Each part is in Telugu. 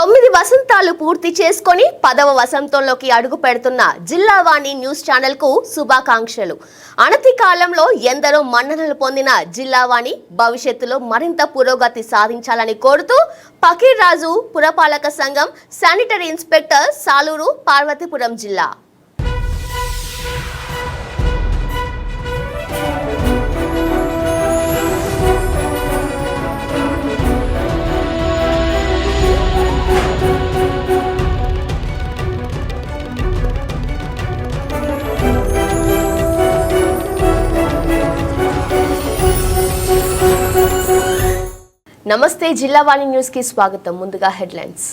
9 వసంతాలు పూర్తి చేసుకొని 10వ వసంతంలోకి అడుగు పెడుతున్న జిల్లావాణి న్యూస్ ఛానల్ కు శుభాకాంక్షలు. అనతి కాలంలో ఎందరో మన్ననలు పొందిన జిల్లావాణి భవిష్యత్తులో మరింత పురోగతి సాధించాలని కోరుతూ ఫకీర్ రాజు పురపాలక సంఘం శానిటరీ ఇన్స్పెక్టర్ సాలూరు పార్వతీపురం జిల్లా. నమస్తే, జిల్లావాణి న్యూస్ కి స్వాగతం. ముందుగా హెడ్లైన్స్.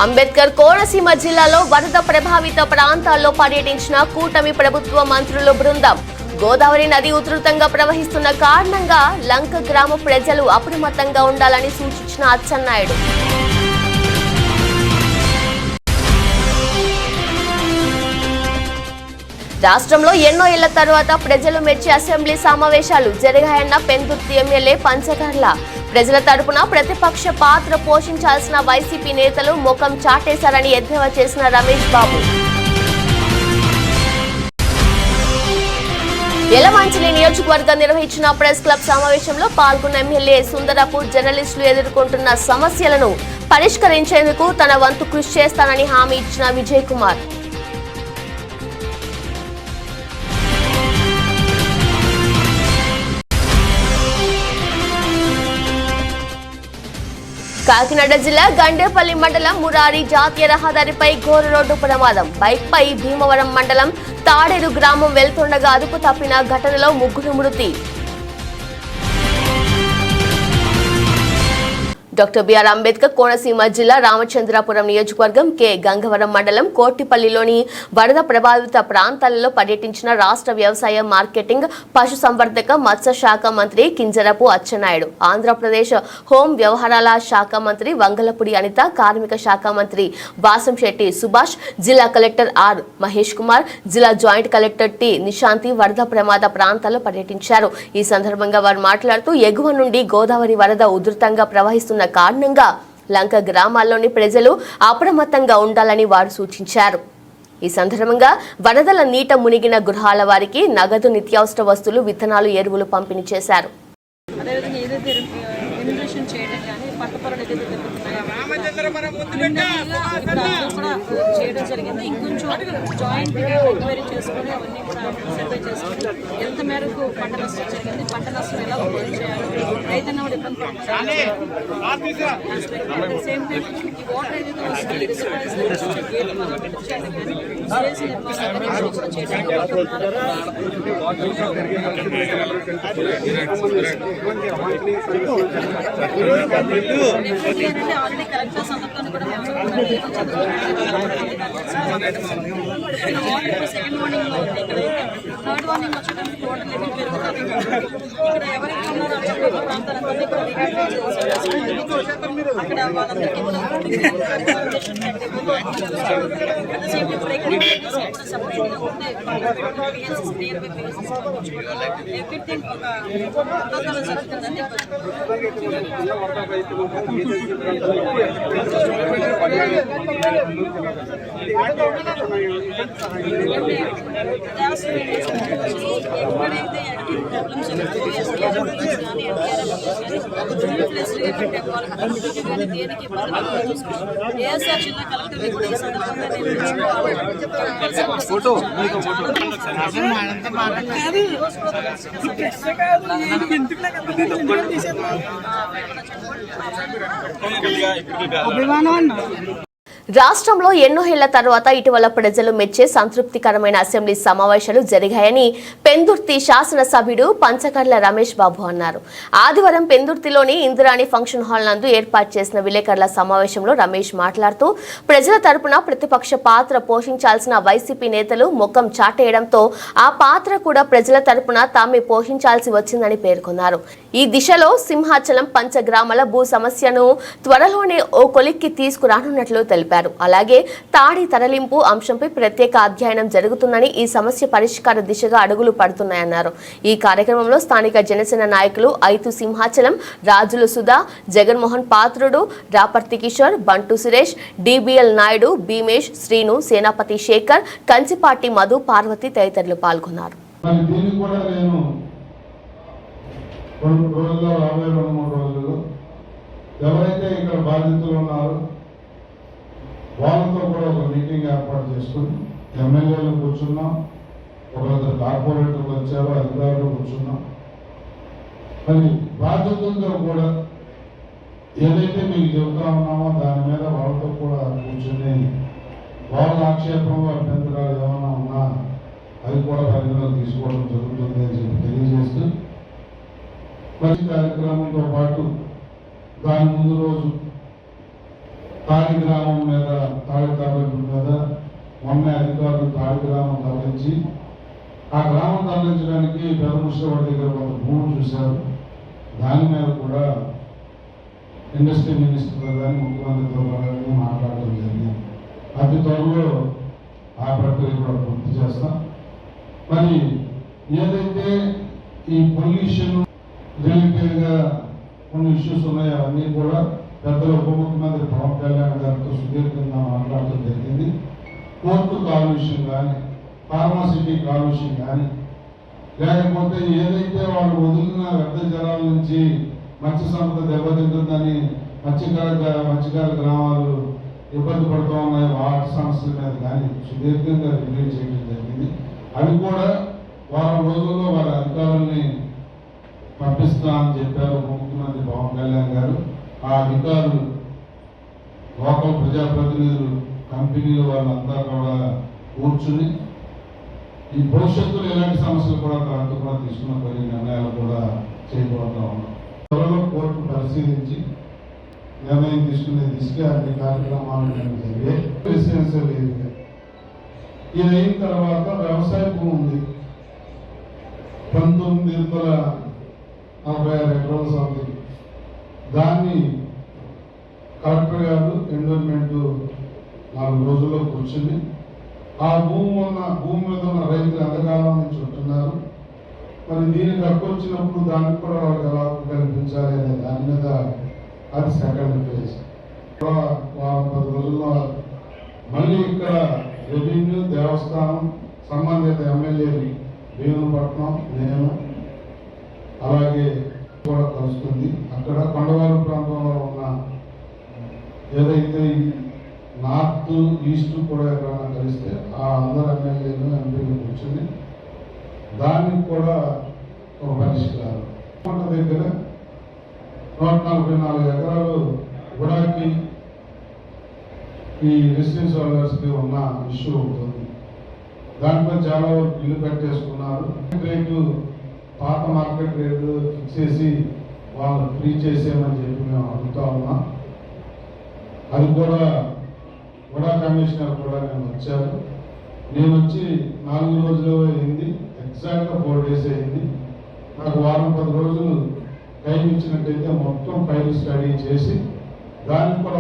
అంబేద్కర్ కోనసీమ జిల్లాలో వరద ప్రభావిత ప్రాంతాల్లో పర్యటించిన కూటమి ప్రభుత్వ మంత్రుల బృందం. గోదావరి నది ఉధృతంగా ప్రవహిస్తున్న కారణంగా లంక గ్రామ ప్రజలు అప్రమత్తంగా ఉండాలని సూచించిన అచ్చెన్నాయుడు. రాష్ట్రంలో ఎన్నో ఏళ్ల తర్వాత ప్రజలు మెచ్చి అసెంబ్లీ సమావేశాలు జరిగాయన్న పెందుర్తి ఎమ్మెల్యే పంచకర్ల. ప్రజల తరపున ప్రతిపక్ష పాత్ర పోషించాల్సిన వైసీపీ నేతలు ముఖం చాటేశారని ఎద్దేవా చేసిన రమేష్ బాబు. యలమంచిలి నియోజకవర్గం నిర్వహించిన ప్రెస్ క్లబ్ సమావేశంలో పాల్గొన్న ఎమ్మెల్యే సుందరపూర్ జర్నలిస్టులు ఎదుర్కొంటున్న సమస్యలను పరిష్కరించేందుకు తన వంతు కృషి చేస్తానని హామీ ఇచ్చిన విజయ్ కుమార్. కాకినాడ జిల్లా గండేపల్లి మండలం మురారి జాతీయ రహదారిపై ఘోర రోడ్డు ప్రమాదం. బైక్ పై భీమవరం మండలం తాడేరు గ్రామం వెళ్తుండగా అదుపు తప్పిన ఘటనలో 3 మృతి. డాక్టర్ బిఆర్ అంబేద్కర్ కోనసీమ జిల్లా రామచంద్రాపురం నియోజకవర్గం కె గంగవరం మండలం కోటిపల్లిలోని వరద ప్రభావిత ప్రాంతాలలో పర్యటించిన రాష్ట్ర వ్యవసాయ మార్కెటింగ్ పశుసంవర్ధక మత్స్య శాఖ మంత్రి కింజరపు అచ్చెన్నాయుడు, ఆంధ్రప్రదేశ్ హోం వ్యవహారాల శాఖ మంత్రి వంగలపూడి అనిత, కార్మిక శాఖ మంత్రి వాసంశెట్టి సుభాష్, జిల్లా కలెక్టర్ ఆర్ మహేష్ కుమార్, జిల్లా జాయింట్ కలెక్టర్ టి నిశాంతి వరద ప్రమాద ప్రాంతాల్లో పర్యటించారు. ఈ సందర్భంగా వారు మాట్లాడుతూ ఎగువ నుండి గోదావరి వరద ఉధృతంగా ప్రవహిస్తున్న కారణంగా లంక గ్రామాల్లోని ప్రజలు అప్రమత్తంగా ఉండాలని వారు సూచించారు. ఈ సందర్భంగా వరదల నీట మునిగిన గృహాల వారికి నగదు, నిత్యావసర వస్తువులు, విత్తనాలు, ఎరువులు పంపిణీ చేశారు. చేయడం జరిగింది. ఇంకొంచెం జాయింట్గా ఎంక్వైరీ చేసుకొని అవన్నీ కూడా సర్వే చేసుకొని ఎంత మేరకు పంట నష్టం జరిగింది, పంట నష్టం ఎలా ఉపయోగం చేయాలి, రైతన్న కూడా ఇబ్బంది పడుతున్నారు. సేమ్ టైం ఈ వాటర్ ఏదైతే వస్తుంది ఆల్రెడీ కలెక్టర్ సందర్భంలో కూడా సెకండ్ వార్నింగ్ లో ఉంది. ఇక్కడ థర్డ్ వార్నింగ్ వచ్చేటప్పుడు వాటర్ లెవెల్ పెరుగుతుంది. ఇక్కడ ఎవరైతే ఉన్నారో ప్రాంతాలందరినీ కూడా అక్కడ వాళ్ళందరికీ కూడా సపరేట్గా ఉండే ఎవ్రీథింగ్ ఒక పద్ధతిలో జరుగుతుందని ఎక్కడైతే ప్రాబ్లమ్స్ దేనికి ఏఎస్ఆర్ జిల్లా కలెక్టర్ కూడా ఈ సందర్భంగా రాష్ట్రంలో ఎన్నో ఏళ్ల తర్వాత ఇటీవల ప్రజలు మెచ్చే సంతృప్తికరమైన అసెంబ్లీ సమావేశాలు జరిగాయని పెందుర్తి శాసనసభ్యుడు పంచకర్ల రమేష్ బాబు అన్నారు. ఆదివారం పెందుర్తిలోని ఇందిరాణి ఫంక్షన్ హాల్ నందు ఏర్పాటు చేసిన విలేకరుల సమావేశంలో రమేష్ మాట్లాడుతూ ప్రజల తరపున ప్రతిపక్ష పాత్ర పోషించాల్సిన వైసీపీ నేతలు ముఖం చాటేయడంతో ఆ పాత్ర కూడా ప్రజల తరపున తామే పోషించాల్సి వచ్చిందని పేర్కొన్నారు. ఈ దిశలో సింహాచలం పంచగ్రామాల భూ సమస్యను త్వరలోనే ఓ కొలిక్కి తీసుకురానున్నట్లు తెలిపారు. తెలిపారు. అలాగే తాడి తరలింపు అంశంపై ప్రత్యేక అధ్యయనం జరుగుతుందని, ఈ సమస్య పరిష్కార దిశగా అడుగులు పడుతున్నాయన్నారు. ఈ కార్యక్రమంలో స్థానిక జనసేన నాయకులు ఐతు సింహాచలం, రాజుల సుధా, జగన్మోహన్ పాత్రుడు, రాపర్తి కిషోర్, బంటు సురేష్, డిబిఎల్ నాయుడు, భీమేష్, శ్రీను, సేనాపతి శేఖర్, కంచిపాటి మధు, పార్వతి తదితరులు పాల్గొన్నారు. ఎవరైతే ఇక్కడ బాధితులు ఉన్నారో వాళ్ళతో కూడా ఒక మీటింగ్ ఏర్పాటు చేసుకుని ఎమ్మెల్యేలు కూర్చున్నాం, ఒకరిద్దరు కార్పొరేటర్లు వచ్చారు, అధికారులు కూర్చున్నాం. మరి బాధితులతో కూడా ఏదైతే మీకు చెబుతా ఉన్నామో దాని మీద వాళ్ళతో కూడా కూర్చొని వాళ్ళ ఆక్షేపంలో అభ్యంతరాలు ఏమైనా ఉన్నా అది కూడా పరిగణలోకి తీసుకోవడం జరుగుతుంది అని చెప్పి తెలియజేస్తూ మంచి కార్యక్రమంతో పాటు దాని ముందు రోజు తాడి గ్రామం మీద, తాడి తరలింపు మీద మొన్న అధికారులు తాడి గ్రామం తరలించి ఆ గ్రామం తరలించడానికి పెదముష్టవాడి దగ్గర ఒక భూమి చూశారు. దాని మీద కూడా ఇండస్ట్రీ మినిస్టర్తో కానీ ముఖ్యమంత్రితో కానీ మాట్లాడడం జరిగింది. అతి త్వరలో ఆ ప్రక్రియ కూడా పూర్తి చేస్తాం. మరి ఏదైతే ఈ పొల్యూషన్ రిలేటెడ్గా కొన్ని ఇష్యూస్ ఉన్నాయో అవన్నీ కూడా పెద్దల ఉప ముఖ్యమంత్రి పవన్ కళ్యాణ్ గారితో సుదీర్ఘంగా మాట్లాడటం జరిగింది. పోర్టు కాలుష్యం కానీ, ఫార్మాసిటీ కాలుష్యం కానీ, లేకపోతే ఏదైతే వాళ్ళు వదిలిన వ్యర్థ జలాల నుంచి మత్స్య సంపద దెబ్బతింటుందని మత్స్యకార గ్రామాలు ఇబ్బంది పడుతూ ఉన్నాయి, వాటి సమస్యల మీద కానీ సుదీర్ఘంగా రివ్యూ చేయడం జరిగింది. అవి కూడా వారం రోజుల్లో వారి అధికారుల్ని పంపిస్తామని చెప్పారు ముఖ్యమంత్రి పవన్ కళ్యాణ్ గారు. ఆ అధికారులు లోకల్ ప్రజాప్రతినిధులు, కంపెనీలు వాళ్ళంతా కూడా కూర్చుని ఈ భవిష్యత్తులో ఎలాంటి సమస్యలు కూడా తరగకుండా తీసుకున్న కొన్ని నిర్ణయాలు కూడా చేయబోతా ఉన్నాం. త్వరలో కోర్టు పరిశీలించి నిర్ణయం తీసుకునే దిశగా అన్ని కార్యక్రమాలు జరిగాయి. రెసిడెన్షియల్ ఏరియా ఇది అయిన తర్వాత వ్యవసాయ భూమి ఉంది, 1946 ఎకరాల సంథింగ్. దాన్ని కలెక్టర్ గారు ఎన్విరాన్మెంట్ 4 రోజుల్లో కూర్చుని ఆ భూమి మీద ఉన్న రైతులు ఎంతకాలం నుంచి ఉంటున్నారు, మరి దీనికి హక్కొచ్చినప్పుడు దానికి కూడా వాళ్ళకి ఎలా కల్పించాలి అనే దాని మీద అది సెకండ్ ఫేజ్. 10 రోజుల్లో మళ్ళీ ఇక్కడ రెవెన్యూ, దేవస్థానం, సంబంధిత ఎమ్మెల్యేలు భీములపట్నం, నేను అలాగే కూడా కలుస్తుంది. అక్కడ కొండవారు ప్రాంతంలో ఉన్న ఏదైతే నార్త్ ఈస్ట్ కూడా ఎక్కడైనా కలిస్తే ఆ అందరు ఎమ్మెల్యేలు ఎంపీలు కూర్చొని దానికి కూడా ఒక పరిష్కారం. పంట దగ్గర 144 ఎకరాలు గుడాకి ఈ రెసిడెన్స్ హోల్డర్స్కి ఉన్న ఇష్యూ ఉంటుంది. దాంట్లో చాలా వరకు ఇల్లు కట్టేసుకున్నారు. రేటు పాత మార్కెట్ రేటు ఫిక్స్ చేసి వాళ్ళు ఫ్రీ చేసేయమని చెప్పి మేము అడుగుతా ఉన్నాం. అది కూడా గుడా కమిషనర్ కూడా నేను వచ్చారు. నేను వచ్చి 4 రోజులు అయింది, ఎగ్జాక్ట్గా 4 డేస్ అయింది. నాకు వారం 10 రోజులు టైం ఇచ్చినట్టయితే మొత్తం ఫైల్ స్టడీ చేసి దానికి కూడా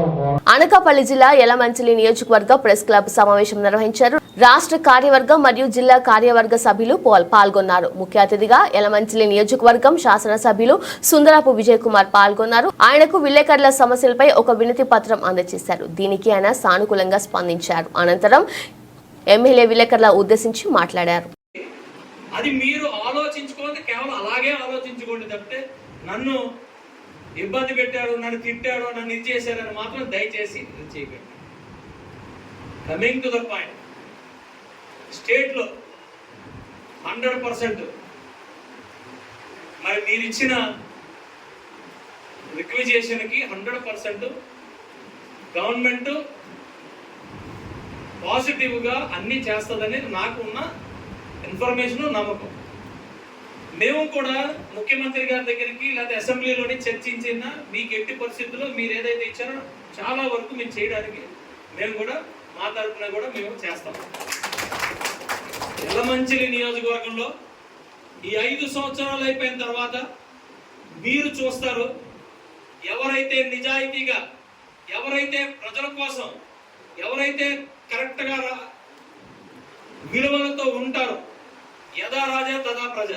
అనకాపల్లి జిల్లా యలమంచిలి నియోజకవర్గ ప్రెస్ క్లబ్ సమావేశం నిర్వహించారు. రాష్ట్ర కార్యవర్గం మరియు జిల్లా కార్యవర్గ సభ్యులు పాల్గొన్నారు. ముఖ్య అతిథిగా యలమంచిలి నియోజకవర్గం శాసనసభ్యులు సుందరపు విజయ్ కుమార్ పాల్గొన్నారు. ఆయనకు విలేకరుల సమస్యలపై ఒక వినతి పత్రం అందజేశారు. దీనికి ఆయన సానుకూలంగా స్పందించారు. అనంతరం ఎమ్మెల్యే విలేకరుల ఉద్దేశించి మాట్లాడారు. అది మీరు ఆలోచించుకోండి, కేవలం అలాగే ఆలోచించుకోండి తప్పితే నన్ను ఇబ్బంది పెట్టాడు, నన్ను తిట్టాడు, నన్ను ఇది చేశారని మాత్రం దయచేసి చేయకండి. కమింగ్ టు ద పాయింట్, స్టేట్లో 100% మరి మీరు ఇచ్చిన రిక్విజేషన్కి 100% గవర్నమెంట్ పాజిటివ్గా అన్నీ చేస్తుందనేది నాకు ఉన్న ఇన్ఫర్మేషన్, నమ్మకం. మేము కూడా ముఖ్యమంత్రి గారి దగ్గరికి లేదా అసెంబ్లీలోని చర్చించిన మీకు ఎట్టి పరిస్థితుల్లో మీరు ఏదైతే ఇచ్చారో చాలా వరకు మేము చేయడానికి మేము కూడా మా తరఫున కూడా మేము చేస్తాం. యలమంచిలి నియోజకవర్గంలో ఈ 5 సంవత్సరాలు అయిపోయిన తర్వాత మీరు చూస్తారు, ఎవరైతే నిజాయితీగా, ఎవరైతే ప్రజల కోసం ఎవరైతే కరెక్ట్గా విలువలతో ఉంటారో, యథా రాజా తదా ప్రజ.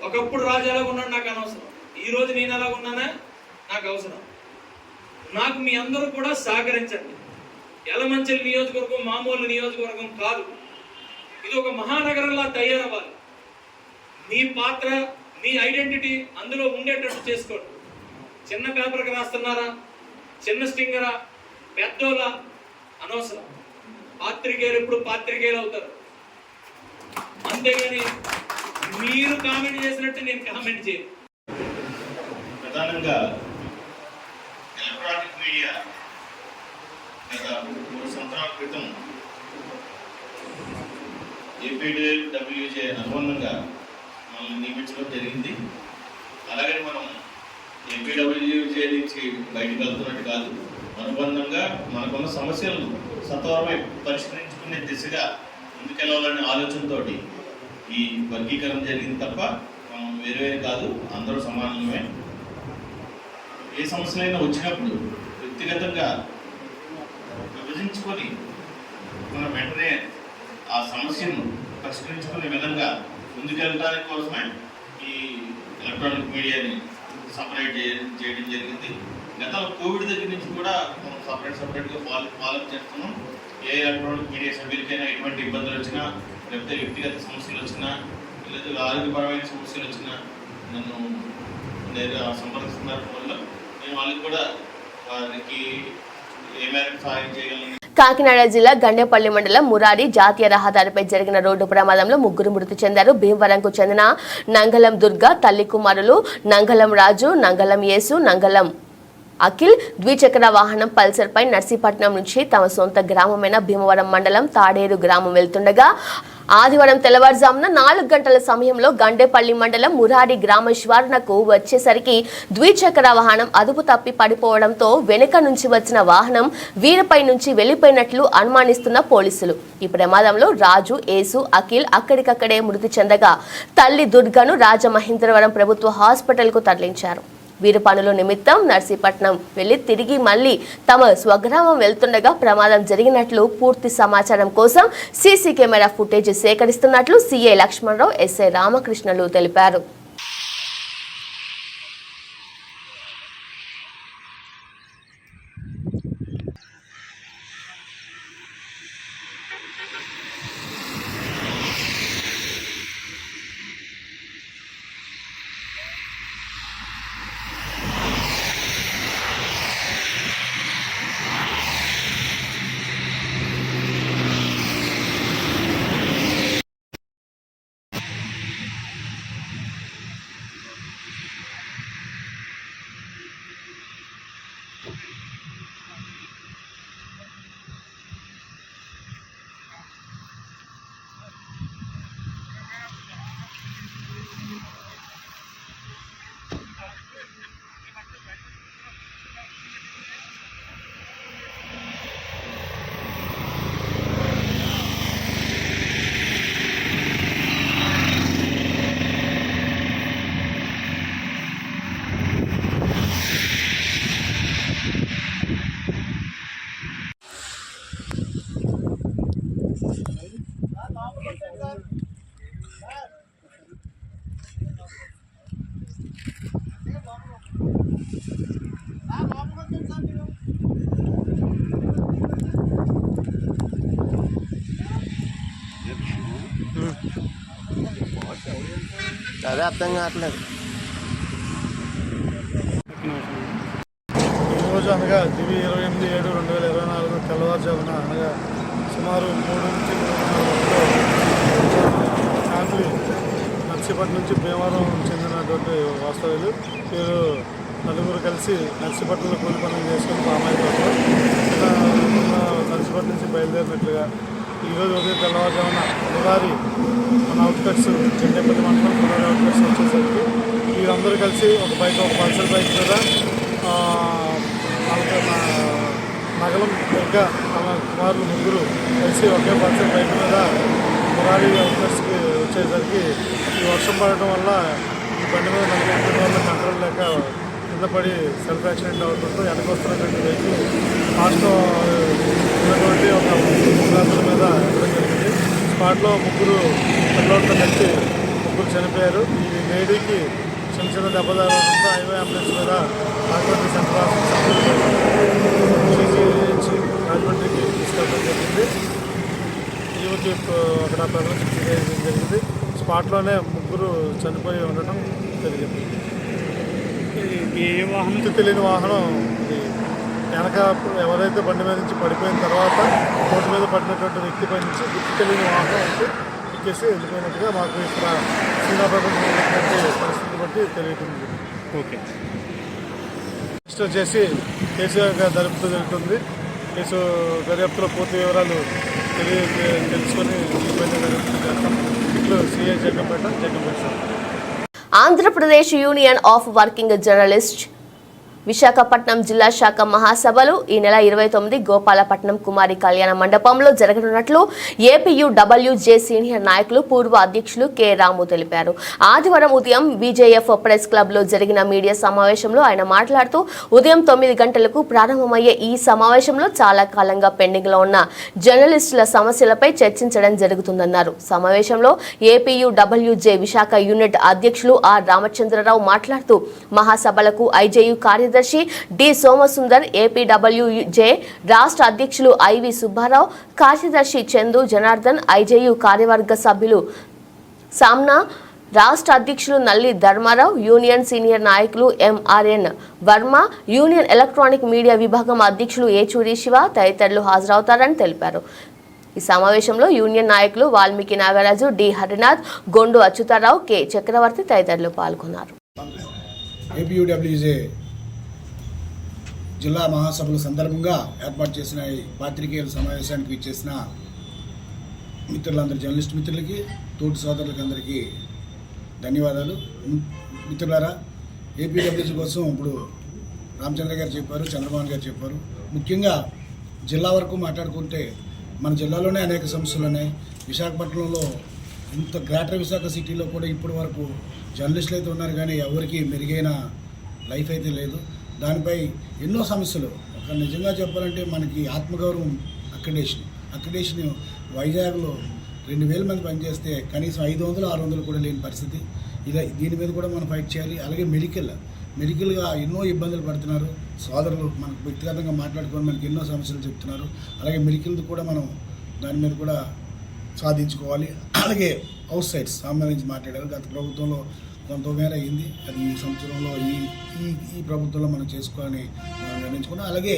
ఒకప్పుడు రాజు ఎలాగ ఉన్నాడు నాకు అనవసరం, ఈ రోజు నేను ఎలాగ ఉన్నానా నాకు అవసరం. నాకు మీ అందరూ కూడా సహకరించండి. యలమంచిలి నియోజకవర్గం మామూలు నియోజకవర్గం కాదు, ఇది ఒక మహానగరంలా తయారవ్వాలి. మీ పాత్ర, మీ ఐడెంటిటీ అందులో ఉండేటట్టు చేసుకోండి. చిన్న పేపర్కి రాస్తున్నారా, చిన్న స్టింగరా, పెద్దోలా అనవసరం. పాత్రికేయులు ఎప్పుడు పాత్రికేయులు అవుతారు, అంతేగాని మీరు కామెంట్ చేసినట్టు నేను కామెంట్ చేయను. ప్రధానంగా ఎలక్ట్రానిక్ మీడియా గత 3 సంవత్సరాల క్రితం ఏపీడబ్ల్యూజే అనుబంధంగా మనల్ని నియమించడం జరిగింది. అలాగే మనం ఏపీడబ్ల్యూజే నుంచి బయటకు వెళ్తున్నట్టు కాదు, అనుబంధంగా మనకున్న సమస్యలను సత్వరమై పరిష్కరించుకునే దిశగా ముందుకెళ్ళాలనే ఆలోచనతో ఈ వర్గీకరణ జరిగింది తప్ప మనం వేరే కాదు, అందరూ సమానమే. ఏ సమస్యలైనా వచ్చినప్పుడు వ్యక్తిగతంగా విభజించుకొని మనం వెంటనే ఆ సమస్యను పరిష్కరించుకునే విధంగా ముందుకెళ్ళడానికి కోసమే ఈ ఎలక్ట్రానిక్ మీడియాని సపరేట్ చేయడం జరిగింది. గతంలో కోవిడ్ దగ్గర నుంచి కూడా మనం సపరేట్గా ఫాలోఅప్ చేస్తున్నాం. ఏ ఎలక్ట్రానిక్ మీడియా సభ్యులకైనా ఎటువంటి ఇబ్బందులు వచ్చినా, లేకపోతే వ్యక్తిగత సమస్యలు వచ్చినా, లేదా ఆరోగ్యపరమైన సమస్యలు వచ్చినా నన్ను నేరుగా సంప్రదిస్తున్నారు. వల్ల నేను వాళ్ళకి కూడా వారికి ఏ మేరకు సహాయం చేయగలను. కాకినాడ జిల్లా గండేపల్లి మండలం మురారి జాతీయ రహదారిపై జరిగిన రోడ్డు ప్రమాదంలో 3 మృతి చెందారు. భీమవరంకు చెందిన నంగలం దుర్గా తల్లి కుమారులు నంగలం రాజు, నంగలం యేసు, నంగలం అఖిల్ ద్విచక్ర వాహనం పల్సర్ పై నర్సీపట్నం నుంచి తమ సొంత గ్రామమైన భీమవరం మండలం తాడేరు గ్రామం వెళ్తుండగా ఆదివారం తెల్లవారుజామున 4 గంటల సమయంలో గండేపల్లి మండలం మురారి గ్రామ శివారునకు వచ్చేసరికి ద్విచక్ర వాహనం అదుపు తప్పి పడిపోవడంతో వెనుక నుంచి వచ్చిన వాహనం వీరిపై నుంచి వెళ్లిపోయినట్లు అనుమానిస్తున్న పోలీసులు. ఈ ప్రమాదంలో రాజు, యేసు, అఖిల్ అక్కడికక్కడే మృతి చెందగా తల్లి దుర్గను రాజమహేంద్రవరం ప్రభుత్వ హాస్పిటల్ కు తరలించారు. వీరు పనుల నిమిత్తం నర్సీపట్నం వెళ్లి తిరిగి మళ్లీ తమ స్వగ్రామం వెళ్తుండగా ప్రమాదం జరిగినట్లు పూర్తి సమాచారం కోసం సీసీ కెమెరా ఫుటేజ్ సేకరిస్తున్నట్లు సీఐ లక్ష్మణరావు, ఎస్ఐ రామకృష్ణలు తెలిపారు. అదే అర్థం కావట్లేదు. ఈరోజు అనగా 28/7/2024 తెల్లవారుజామున అనగా సుమారు 3 నుంచి 3:30 ఫ్యామిలీ నర్సీపట్నం నుంచి భీమవరం చెందినటువంటి వాస్తవ్యులు వీరు నలుగురు కలిసి నర్సీపట్నంలో కూలి పనులు చేసుకుని పామాయితో నర్సీపట్నం నుంచి బయలుదేరినట్లుగా ఈరోజు ఉదయం తెల్లవారుజామున మురారి మన అవుట్కట్స్ గండేపల్లి మండలం మురారి అవుట్కట్స్ వచ్చేసరికి వీరందరూ కలిసి ఒక పల్సర్ బైక్ మీద నగలం దుర్గా తమ కుమారులు 3 కలిసి ఒకే పల్సర్ బైక్ మీద మురారి అవుట్కట్స్కి వచ్చేసరికి ఈ వర్షం పడటం వల్ల ఈ బండి మీద నడిపేయడం వల్ల కంట్రోల్ లేక కింద పడి సెల్ఫ్ యాక్సిడెంట్ అవుతుందో వెనకొస్తున్నటువంటి వెహికల్ ఫాస్ట్ ఉన్నటువంటి ఒక ముగ్గురు మీద ఇవ్వడం జరిగింది. స్పాట్లో ముగ్గురు పిల్లలతో కలిసి ముగ్గురు చనిపోయారు. ఈ లేడీకి చిన్న చిన్న దెబ్బదారులతో హైవే అంబులెన్స్ మీద రాజమండ్రి సెంట్రల్ హాస్పిటల్ రాజమండ్రికి తీసుకెళ్ళడం జరిగింది. ఈమెకి అక్కడ ప్రజలు చికిత్స చేయడం జరిగింది. స్పాట్లోనే ముగ్గురు చనిపోయి ఉండటం జరిగింది. ఏ వాహనం తెలియని వాహనం వెనక ఎవరైతే బండి మీద నుంచి పడిపోయిన తర్వాత రోడ్డు మీద పడినటువంటి వ్యక్తి పై నుంచి గుర్తు తెలియని వాహనం వచ్చి ఎక్కేసి వెళ్ళిపోయినట్టుగా మాకు ఇక్కడ శ్రీనాథపట్నం పరిస్థితి బట్టి తెలియటుంది. ఓకే, రిజిస్టర్ చేసి కేసుగా దర్యాప్తు జరుగుతుంది. కేసు దర్యాప్తులో పూర్తి వివరాలు తెలుసుకొని దర్యాప్తు చేస్తాం. ఇట్లు CI Jaggampeta sir. Andhra Pradesh union of working journalist Visakhapatnam జిల్లా శాఖ మహాసభలు ఈ నెల 29 గోపాలపట్నం కుమారి కళ్యాణ మండపంలో జరగనున్నట్లు ఏపీయూడబ్ల్యూజే సీనియర్ నాయకులు పూర్వ అధ్యక్షులు కె రాము తెలిపారు. ఆదివారం ఉదయం బీజేఎఫ్ ప్రెస్ క్లబ్ లో జరిగిన మీడియా సమావేశంలో ఆయన మాట్లాడుతూ ఉదయం 9 గంటలకు ప్రారంభమయ్యే ఈ సమావేశంలో చాలా కాలంగా పెండింగ్ లో ఉన్న జర్నలిస్టుల సమస్యలపై చర్చించడం జరుగుతుందన్నారు. సమావేశంలో ఏపీయూడబ్ల్యూజే విశాఖ యూనిట్ అధ్యక్షులు ఆర్ రామచంద్రరావు మాట్లాడుతూ మహాసభలకు ఐజేయు కార్యదర్శి డి సోమసుందర్, ఏపీడబ్ల్యూజే రాష్ట్ర అధ్యక్షులు ఐవి సుబ్బారావు, కార్యదర్శి చందు జనార్దన్, ఐజేయు కార్యవర్గ సభ్యులు సామ్నా, రాష్ట్ర అధ్యక్షులు నల్లి ధర్మారావు, యూనియన్ సీనియర్ నాయకులు MRN Varma, union electronic media విభాగం అధ్యక్షులు ఏచూరి శివ తదితరులు హాజరవుతారని తెలిపారు. ఈ సమావేశంలో యూనియన్ నాయకులు వాల్మీకి నాగరాజు, డి హరినాథ్, గొండు అచ్యుతారావు, కె చక్రవర్తి తదితరులు పాల్గొన్నారు. ఏపీయూడబ్ల్యూజే జిల్లా మహాసభల సందర్భంగా ఏర్పాటు చేసిన ఈ పాత్రికేయుల సమావేశానికి ఇచ్చేసిన మిత్రులందరూ, జర్నలిస్ట్ మిత్రులకి, తోటి సోదరులకి అందరికీ ధన్యవాదాలు. మిత్రులారా, ఏపీడబ్ల్యూజీ కోసం ఇప్పుడు రామచంద్ర గారు చెప్పారు, చంద్రబాబు గారు చెప్పారు. ముఖ్యంగా జిల్లా వరకు మాట్లాడుకుంటే మన జిల్లాలోనే అనేక సమస్యలు ఉన్నాయి. విశాఖపట్నంలో ఇంత గ్రేటర్ విశాఖ సిటీలో కూడా ఇప్పటి వరకు జర్నలిస్టులు అయితే ఉన్నారు, కానీ ఎవరికి మెరుగైన లైఫ్ అయితే లేదు. దానిపై ఎన్నో సమస్యలు. ఒక నిజంగా చెప్పాలంటే మనకి ఆత్మగౌరవం అక్రిడేషన్ వైజాగ్లో 2000 మంది పనిచేస్తే కనీసం 500-600 కూడా లేని పరిస్థితి. దీని మీద కూడా మనం ఫైట్ చేయాలి. అలాగే మెడికల్గా ఎన్నో ఇబ్బందులు పడుతున్నారు సోదరులు. మనకు వ్యక్తిగతంగా మాట్లాడుకొని మనకి ఎన్నో సమస్యలు చెప్తున్నారు. అలాగే మెడికల్ది కూడా మనం దాని మీద కూడా సాధించుకోవాలి. అలాగే అవుట్ సైడ్స్ సంబంధించి మాట్లాడారు. గత ప్రభుత్వంలో కొంతమేర అయింది, అది ఈ సంవత్సరంలో ఈ ప్రభుత్వంలో మనం చేసుకోవాలని మనం నిర్ణయించుకున్నాం. అలాగే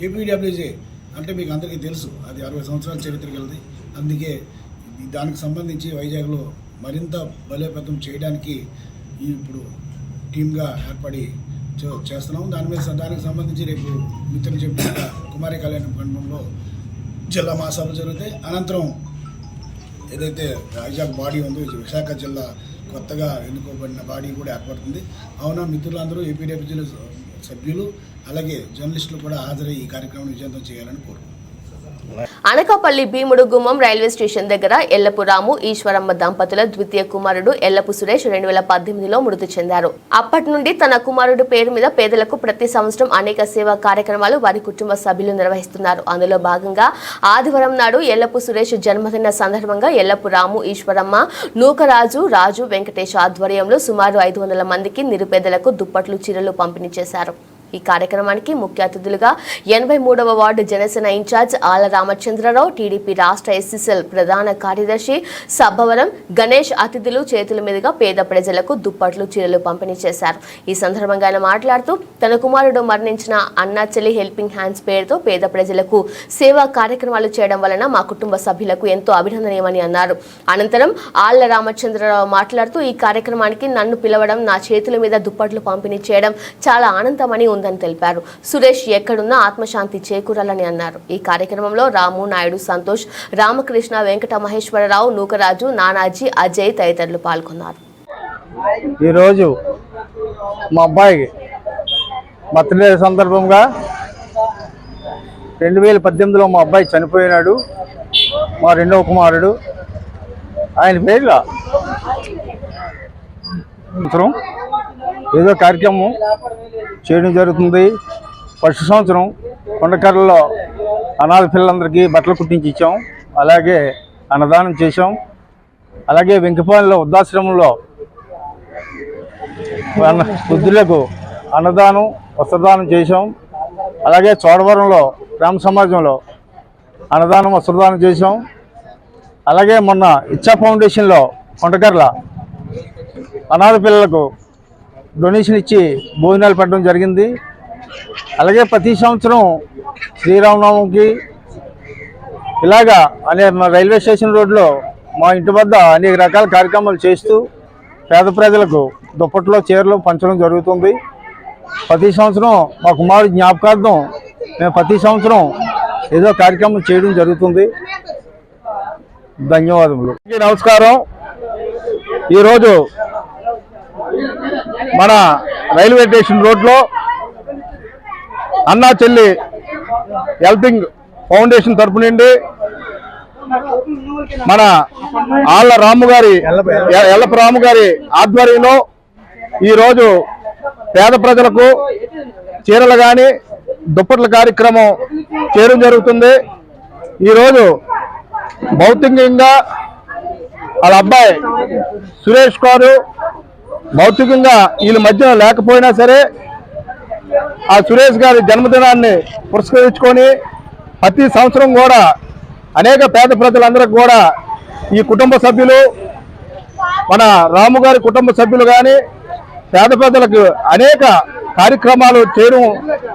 ఏపీడబ్ల్యూజే అంటే మీకు అందరికీ తెలుసు, అది 60 సంవత్సరాల చరిత్ర కలది. అందుకే దానికి సంబంధించి వైజాగ్లో మరింత బలోపేతం చేయడానికి ఇప్పుడు టీమ్గా ఏర్పడి చేస్తున్నాం. దానికి సంబంధించి రేపు మిత్రులు చెప్పిన కుమారి కళ్యాణ మండపంలో జిల్లా మహాసభలు జరుగుతాయి. అనంతరం ఏదైతే వైజాగ్ బాడీ ఉందో, విశాఖ జిల్లా కొత్తగా ఎన్నుకోబడిన బాడీ కూడా ఏర్పడుతుంది. అవునా మిత్రులందరూ ఏపీడబ్ల్యూజీ సభ్యులు అలాగే జర్నలిస్టులు కూడా హాజరై ఈ కార్యక్రమం విజయవంతం చేయాలని కోరుకుంటున్నాను. అనకాపల్లి భీముడు గుమ్మం రైల్వే స్టేషన్ దగ్గర ఎల్లపు రాము, ఈశ్వరమ్మ దంపతుల ద్వితీయ కుమారుడు ఎల్లపు సురేష్ 2018లో మృతి చెందారు. అప్పటి నుండి తన కుమారుడు పేరు మీద పేదలకు ప్రతి సంవత్సరం అనేక సేవా కార్యక్రమాలు వారి కుటుంబ సభ్యులు నిర్వహిస్తున్నారు. అందులో భాగంగా ఆదివారం నాడు ఎల్లపు సురేష్ జన్మదిన సందర్భంగా ఎల్లపు రాము, ఈశ్వరమ్మ, నూకరాజు, రాజు, వెంకటేష్ ఆధ్వర్యంలో సుమారు 500 మందికి నిరుపేదలకు దుప్పట్లు, చీరలు పంపిణీ చేశారు. ఈ కార్యక్రమానికి ముఖ్య అతిథులుగా 83వ వార్డు జనసేన ఇన్ఛార్జ్ ఆల రామచంద్రరావు, టీడీపీ రాష్ట్ర ఎస్సీసెల్ ప్రధాన కార్యదర్శి సబ్బవరం గణేష్ అతిథులు చేతుల మీదుగా పేద ప్రజలకు దుప్పట్లు, చీరలు పంపిణీ చేశారు. ఈ సందర్భంగా ఆయన మాట్లాడుతూ తన కుమారుడు మరణించిన అన్నాచెల్లి హెల్పింగ్ హ్యాండ్స్ పేరుతో పేద ప్రజలకు సేవా కార్యక్రమాలు చేయడం వలన మా కుటుంబ సభ్యులకు ఎంతో అభినందనీయమని అన్నారు. అనంతరం ఆళ్ల రామచంద్రరావు మాట్లాడుతూ ఈ కార్యక్రమానికి నన్ను పిలవడం, నా చేతుల మీద దుప్పట్లు పంపిణీ చేయడం చాలా ఆనందమని ఉందని తెలిపారు. సురేష్ ఎక్కడున్నా ఆత్మశాంతి చేకూరాలని అన్నారు. ఈ కార్యక్రమంలో రాము, నాయుడు, సంతోష్, రామకృష్ణ, వెంకట మహేశ్వరరావు, నూకరాజు, నానాజీ, అజయ్ తదితరులు పాల్గొన్నారు. ఈరోజు మా అబ్బాయికి బర్త్డే సందర్భంగా 2018లో మా అబ్బాయి చనిపోయినాడు. మా రెండవ కుమారుడు ఆయన పేరుగా ఏదో కార్యక్రమం చేయడం జరుగుతుంది. ఫస్ట్ సంవత్సరం కొండకర్రలో అనాథ పిల్లలందరికీ బట్టలు కుట్టించి ఇచ్చాం. అలాగే అన్నదానం చేశాం. అలాగే వెంకపాలెంలో వృద్ధాశ్రమంలో వృద్ధులకు అన్నదానం వస్త్రదానం చేశాం. అలాగే చోడవరంలో గ్రామ సమాజంలో అన్నదానం వస్త్రదానం చేశాం. అలాగే మొన్న ఇచ్చా ఫౌండేషన్లో కొండకర్ల అనాథ పిల్లలకు డొనేషన్ ఇచ్చి భోజనాలు పెట్టడం జరిగింది. అలాగే ప్రతి సంవత్సరం శ్రీరామనవమికి ఇలాగా రైల్వే స్టేషన్ రోడ్లో మా ఇంటి వద్ద అనేక రకాల కార్యక్రమాలు చేస్తూ పేద ప్రజలకు దుప్పట్లో చీరలు పంచడం జరుగుతుంది. ప్రతి సంవత్సరం మా కుమారుడి జ్ఞాపకార్థం మేము ప్రతి సంవత్సరం ఏదో కార్యక్రమం చేయడం జరుగుతుంది. ధన్యవాదములు. నమస్కారం. ఈరోజు మన రైల్వే స్టేషన్ రోడ్లో అన్నా చెల్లి హెల్పింగ్ ఫౌండేషన్ తరపు నుండి మన ఆళ్ళ రాముగారి ఎల్లప్ప రాముగారి ఆధ్వర్యంలో ఈరోజు పేద ప్రజలకు చీరలు కానీ దుప్పట్ల కార్యక్రమం చేయడం జరుగుతుంది. ఈరోజు భౌతికంగా వాళ్ళ అబ్బాయి సురేష్ గారు భౌతికంగా వీళ్ళ మధ్యన లేకపోయినా సరే ఆ సురేష్ గారి జన్మదినాన్ని పురస్కరించుకొని ప్రతి సంవత్సరం కూడా అనేక పేద ప్రజలందరికీ కూడా ఈ కుటుంబ సభ్యులు మన రాము గారి కుటుంబ సభ్యులు కానీ పేద ప్రజలకు అనేక కార్యక్రమాలు చేయడం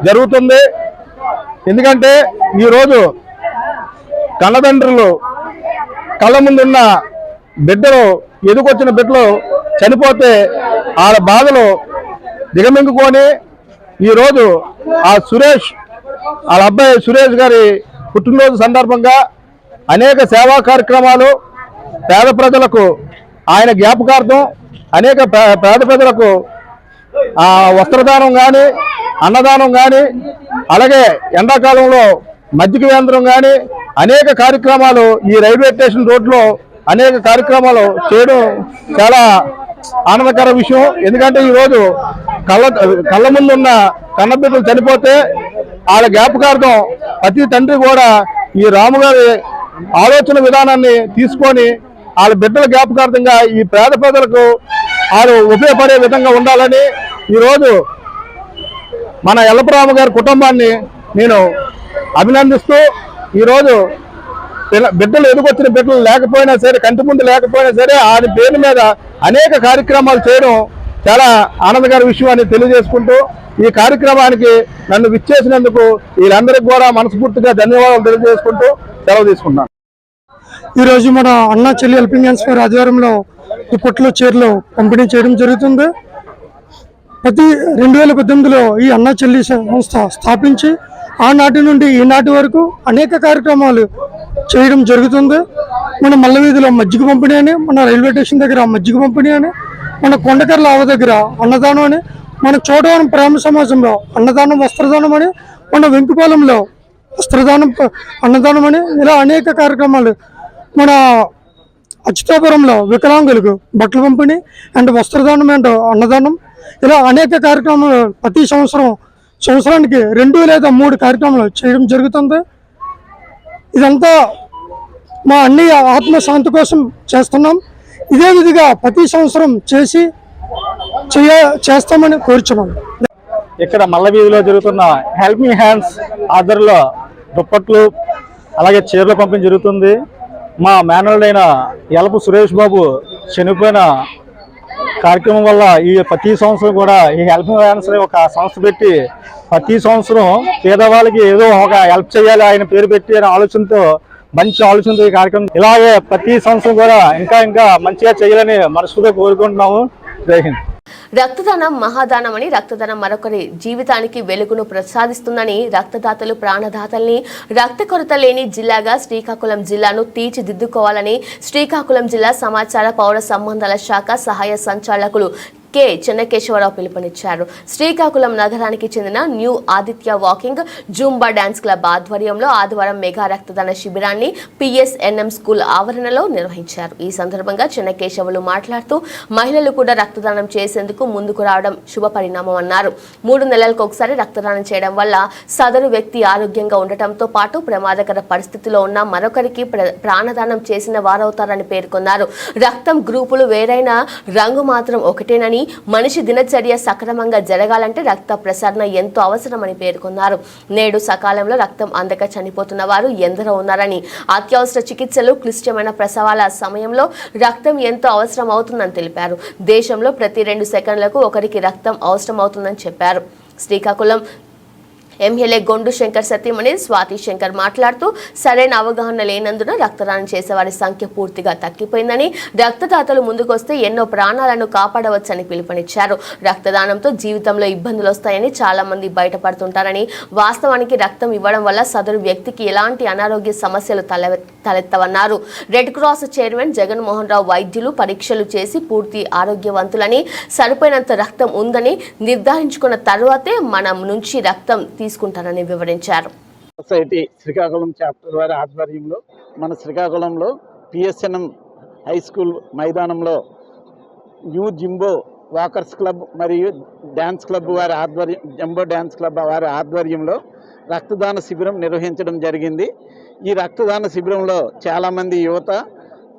జరుగుతుంది. ఎందుకంటే ఈరోజు కన్నతండ్రులు కళ్ళ ముందున్న బిడ్డలు ఎదుకొచ్చిన బిడ్డలు చనిపోతే వాళ్ళ బాధలు దిగమింగుకొని ఈరోజు ఆ సురేష్ వాళ్ళ అబ్బాయి సురేష్ గారి పుట్టినరోజు సందర్భంగా అనేక సేవా కార్యక్రమాలు పేద ప్రజలకు ఆయన జ్ఞాపకార్థం అనేక పేద ప్రజలకు వస్త్రదానం కానీ అన్నదానం కానీ అలాగే ఎండాకాలంలో మజ్జిగ కేంద్రం కానీ అనేక కార్యక్రమాలు ఈ రైల్వే స్టేషన్ రోడ్లో అనేక కార్యక్రమాలు చేయడం చాలా ఆనందకర విషయం. ఎందుకంటే ఈరోజు కళ్ళ ముందున్న కన్నబిడ్డలు చనిపోతే వాళ్ళ జ్ఞాపకార్థం ప్రతి తండ్రి కూడా ఈ రాముగారి ఆలోచన విధానాన్ని తీసుకొని వాళ్ళ బిడ్డల జ్ఞాపకార్థంగా ఈ పేద ప్రజలకు వాళ్ళు ఉపయోగపడే విధంగా ఉండాలని ఈరోజు మన ఎల్లప్పరామ గారి కుటుంబాన్ని నేను అభినందిస్తూ ఈరోజు బిడ్డలు ఎదుగొచ్చిన బిడ్డలు లేకపోయినా సరే కంటి ముందు లేకపోయినా సరే ఆయన పేరు మీద అనేక కార్యక్రమాలు చేయడం చాలా ఆనందకర విషయం అని తెలియజేసుకుంటూ ఈ కార్యక్రమానికి నన్ను విచ్చేసినందుకు వీళ్ళందరికీ కూడా మనస్ఫూర్తిగా ధన్యవాదాలు తెలియజేసుకుంటూ సెలవు తీసుకుంటున్నాను. ఈరోజు మన అన్నా చెల్లి హెల్పింగ్ హ్యాండ్స్ ఫర్ ఆధ్వర్యంలో దుప్పట్లు చీరలు పంపిణీ చేయడం జరుగుతుంది. ప్రతి 2018లో ఈ అన్నా చెల్లి సంస్థ స్థాపించి ఆనాటి నుండి ఈనాటి వరకు అనేక కార్యక్రమాలు చేయడం జరుగుతుంది. మన మల్లవీధిలో మజ్జిగ పంపిణీ అని, మన రైల్వే స్టేషన్ దగ్గర మజ్జిగ పంపిణీ అని, మన కొండకర్ల ఆవ దగ్గర అన్నదానం అని, మన చోడవరం ప్రేమ సమాజంలో అన్నదానం వస్త్రదానం అని, మన వెంకుపాలెంలో వస్త్రదానం అన్నదానం అని, ఇలా అనేక కార్యక్రమాలు. మన అచ్యుతాపురంలో వికలాంగులకు బట్టలు పంపిణీ అండ్ వస్త్రదానం అండ్ అన్నదానం, ఇలా అనేక కార్యక్రమాలు ప్రతి సంవత్సరానికి 2 లేదా 3 కార్యక్రమాలు చేయడం జరుగుతుంది. ఇదంతా మా అన్ని ఆత్మశాంతి కోసం చేస్తున్నాం. ఇదే విధిగా ప్రతి సంవత్సరం చేస్తామని కోరుచున్నాం. ఇక్కడ మల్లవీధిలో జరుగుతున్న హెల్పింగ్ హ్యాండ్స్ ఆధ్వర్యంలో దుప్పట్లు అలాగే చీరలు పంపిణీ జరుగుతుంది. మా మేనల్డైన ఎలపు సురేష్ బాబు చనిపోయిన కార్యక్రమం వల్ల ఈ ప్రతి సంవత్సరం కూడా ఈ హెల్పింగ్ హ్యాండ్స్ ఒక సంస్థ పెట్టి ప్రతి సంవత్సరం పేదవాళ్ళకి ఏదో ఒక హెల్ప్ చేయాలి ఆయన పేరు పెట్టి అనే ఆలోచనతో మంచి ఆలోచనతో ఈ కార్యక్రమం ఇలాగే ప్రతి సంవత్సరం కూడా ఇంకా మంచిగా చేయాలని మనస్ఫూర్తిగా కోరుకుంటున్నాము. జై హింద్. రక్తదానం మహాదానం అని రక్తదానం మరొకరి జీవితానికి వెలుగును ప్రసాదిస్తుందని రక్తదాతలు ప్రాణదాతల్ని రక్త కొరత లేని జిల్లాగా శ్రీకాకుళం జిల్లాను తీర్చిదిద్దుకోవాలని శ్రీకాకుళం జిల్లా సమాచార పౌర సంబంధాల శాఖ సహాయ సంచాలకులు కె చెన్నకేశవరావు పిలుపునిచ్చారు. శ్రీకాకుళం నగరానికి చెందిన new Aditya walking Zumba dance club ఆధ్వర్యంలో ఆదివారం మెగా రక్తదాన శిబిరాన్ని పిఎస్ఎన్ఎం స్కూల్ ఆవరణలో నిర్వహించారు. ఈ సందర్భంగా చెన్నకేశవులు మాట్లాడుతూ మహిళలు కూడా రక్తదానం చేసేందుకు ముందుకు రావడం శుభ పరిణామం అన్నారు. 3 నెలలకు ఒకసారి రక్తదానం చేయడం వల్ల సదరు వ్యక్తి ఆరోగ్యంగా ఉండటంతో పాటు ప్రమాదకర పరిస్థితిలో ఉన్న మరొకరికి ప్రాణదానం చేసిన వారవుతారని పేర్కొన్నారు. రక్తం గ్రూపులు వేరైన రంగు మాత్రం ఒకటేనని, మనిషి దినచర్య సక్రమంగా జరగాలంటే రక్త ప్రసరణ ఎంతో అవసరమని పేర్కొన్నారు. నేడు సకాలంలో రక్తం అందక చనిపోతున్న వారు ఎందరో ఉన్నారని, అత్యవసర చికిత్సలు, క్లిష్టమైన ప్రసవాల సమయంలో రక్తం ఎంతో అవసరం అవుతుందని తెలిపారు. దేశంలో ప్రతి 2 సెకండ్లకు ఒకరికి రక్తం అవసరం అవుతుందని చెప్పారు. శ్రీకాకుళం ఎమ్మెల్యే గొండు శంకర్ సతీమణి స్వాతి శంకర్ మాట్లాడుతూ సరైన అవగాహన లేనందున రక్తదానం చేసేవారి సంఖ్య పూర్తిగా తగ్గిపోయిందని, రక్తదాతలు ముందుకొస్తే ఎన్నో ప్రాణాలను కాపాడవచ్చని పిలుపునిచ్చారు. రక్తదానంతో జీవితంలో ఇబ్బందులు వస్తాయని చాలా మంది బయటపడుతుంటారని, వాస్తవానికి రక్తం ఇవ్వడం వల్ల సదరు వ్యక్తికి ఎలాంటి అనారోగ్య సమస్యలు తలెత్తవన్నారు. Red cross chairman Jaganmohan Rao వైద్యులు పరీక్షలు చేసి పూర్తి ఆరోగ్యవంతులని, సరిపోయినంత రక్తం ఉందని నిర్ధారించుకున్న తర్వాతే మనం నుంచి రక్తం తీసుకుంటారని వివరించారు. సొసైటీ శ్రీకాకుళం చాప్టర్ వారి ఆధ్వర్యంలో మన శ్రీకాకుళంలో పిఎస్ఎన్ఎం హై స్కూల్ మైదానంలో న్యూ జింబో వాకర్స్ క్లబ్ మరియు డ్యాన్స్ క్లబ్ వారి జంబో డ్యాన్స్ క్లబ్ వారి ఆధ్వర్యంలో రక్తదాన శిబిరం నిర్వహించడం జరిగింది. ఈ రక్తదాన శిబిరంలో చాలామంది యువత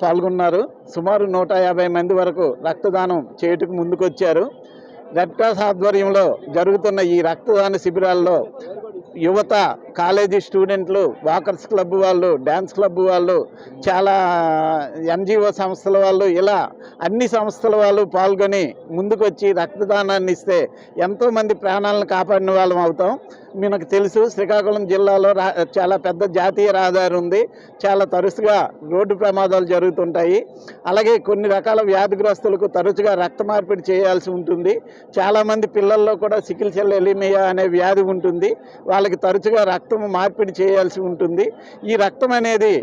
పాల్గొన్నారు. సుమారు 150 మంది వరకు రక్తదానం చేయుటకు ముందుకొచ్చారు. రెడ్ క్రాస్ ఆధ్వర్యంలో జరుగుతున్న ఈ రక్తదాన శిబిరాల్లో యువత, కాలేజీ స్టూడెంట్లు, వాకర్స్ క్లబ్ వాళ్ళు, డ్యాన్స్ క్లబ్ వాళ్ళు, చాలా ఎన్జిఓ సంస్థల వాళ్ళు, ఇలా అన్ని సంస్థల వాళ్ళు పాల్గొని ముందుకొచ్చి రక్తదానాన్ని ఇస్తే ఎంతోమంది ప్రాణాలను కాపాడిన వాళ్ళం అవుతాం. మనకు తెలుసు శ్రీకాకుళం జిల్లాలో చాలా పెద్ద జాతీయ రహదారి ఉంది. చాలా తరచుగా రోడ్డు ప్రమాదాలు జరుగుతుంటాయి. అలాగే కొన్ని రకాల వ్యాధిగ్రస్తులకు తరచుగా రక్త మార్పిడి చేయాల్సి ఉంటుంది. చాలామంది పిల్లల్లో కూడా సికిల్ సెల్ ఎలీమియా అనే వ్యాధి ఉంటుంది. వాళ్ళకి తరచుగా రక్తం మార్పిడి చేయాల్సి ఉంటుంది. ఈ రక్తం అనేది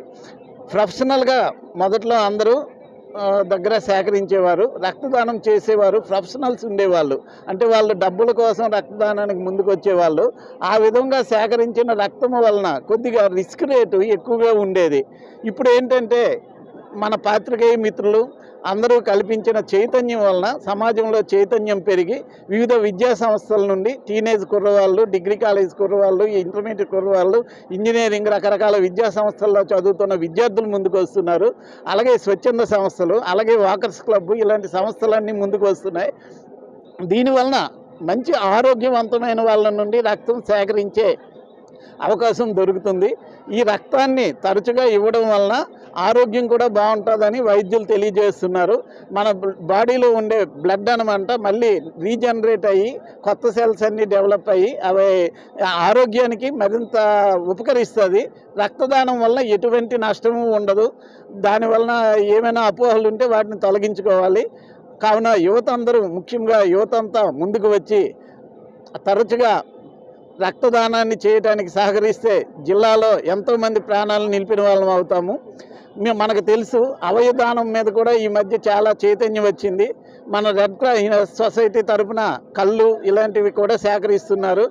ప్రొఫెషనల్గా మొదట్లో అందరూ దగ్గర సేకరించేవారు, రక్తదానం చేసేవారు ప్రొఫెషనల్స్ ఉండేవాళ్ళు. అంటే వాళ్ళు డబ్బుల కోసం రక్తదానానికి ముందుకు వచ్చేవాళ్ళు. ఆ విధంగా సేకరించిన రక్తం వలన కొద్దిగా రిస్క్ రేటు ఎక్కువగా ఉండేది. ఇప్పుడు ఏంటంటే మన పాత్రికేయ మిత్రులు అందరూ కల్పించిన చైతన్యం వలన సమాజంలో చైతన్యం పెరిగి వివిధ విద్యా సంస్థల నుండి టీనేజ్ కుర్రవాళ్ళు, డిగ్రీ కాలేజ్ కుర్రవాళ్ళు, ఇంటర్మీడియట్ కుర్రవాళ్ళు, ఇంజనీరింగ్ రకరకాల విద్యా సంస్థల్లో చదువుతున్న విద్యార్థులు ముందుకు వస్తున్నారు. అలాగే స్వచ్ఛంద సంస్థలు, అలాగే వాకర్స్ క్లబ్, ఇలాంటి సంస్థలన్నీ ముందుకు వస్తున్నాయి. దీనివలన మంచి ఆరోగ్యవంతమైన వాళ్ళ నుండి రక్తం సేకరించే అవకాశం దొరుకుతుంది. ఈ రక్తాన్ని తరచుగా ఇవ్వడం వలన ఆరోగ్యం కూడా బాగుంటుందని వైద్యులు తెలియజేస్తున్నారు. మన బాడీలో ఉండే బ్లడ్ అనమాట మళ్ళీ రీజనరేట్ అయ్యి కొత్త సెల్స్ అన్నీ డెవలప్ అయ్యి అవి ఆరోగ్యానికి మరింత ఉపకరిస్తుంది. రక్తదానం వల్ల ఎటువంటి నష్టము ఉండదు. దానివలన ఏమైనా అపోహలు ఉంటే వాటిని తొలగించుకోవాలి. కావున యువత అందరూ, ముఖ్యంగా యువత అంతా ముందుకు వచ్చి తరచుగా రక్తదానాన్ని చేయడానికి సహకరిస్తే జిల్లాలో ఎంతోమంది ప్రాణాలను నిలిపిన వాళ్ళం అవుతాము. మనకు తెలుసు అవయదానం మీద కూడా ఈ మధ్య చాలా చైతన్యం వచ్చింది. మన రెడ్ క్రాస్ సొసైటీ తరఫున కళ్ళు ఇలాంటివి కూడా సేకరిస్తున్నారు.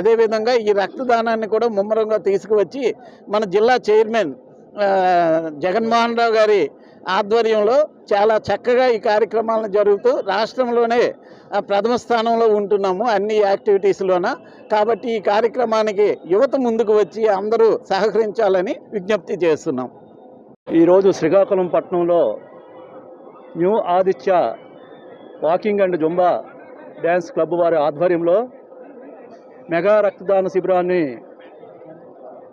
అదేవిధంగా ఈ రక్తదానాన్ని కూడా ముమ్మరంగా తీసుకువచ్చి మన జిల్లా చైర్మన్ జగన్మోహన్ రావు గారి ఆధ్వర్యంలో చాలా చక్కగా ఈ కార్యక్రమాలను జరుగుతూ రాష్ట్రంలోనే ప్రథమ స్థానంలో ఉంటున్నాము అన్ని యాక్టివిటీస్లోన. కాబట్టి ఈ కార్యక్రమానికి యువత ముందుకు వచ్చి అందరూ సహకరించాలని విజ్ఞప్తి చేస్తున్నాం. ఈరోజు శ్రీకాకుళం పట్టణంలో new Aditya walking and Zumba dance club వారి ఆధ్వర్యంలో మెగా రక్తదాన శిబిరాన్ని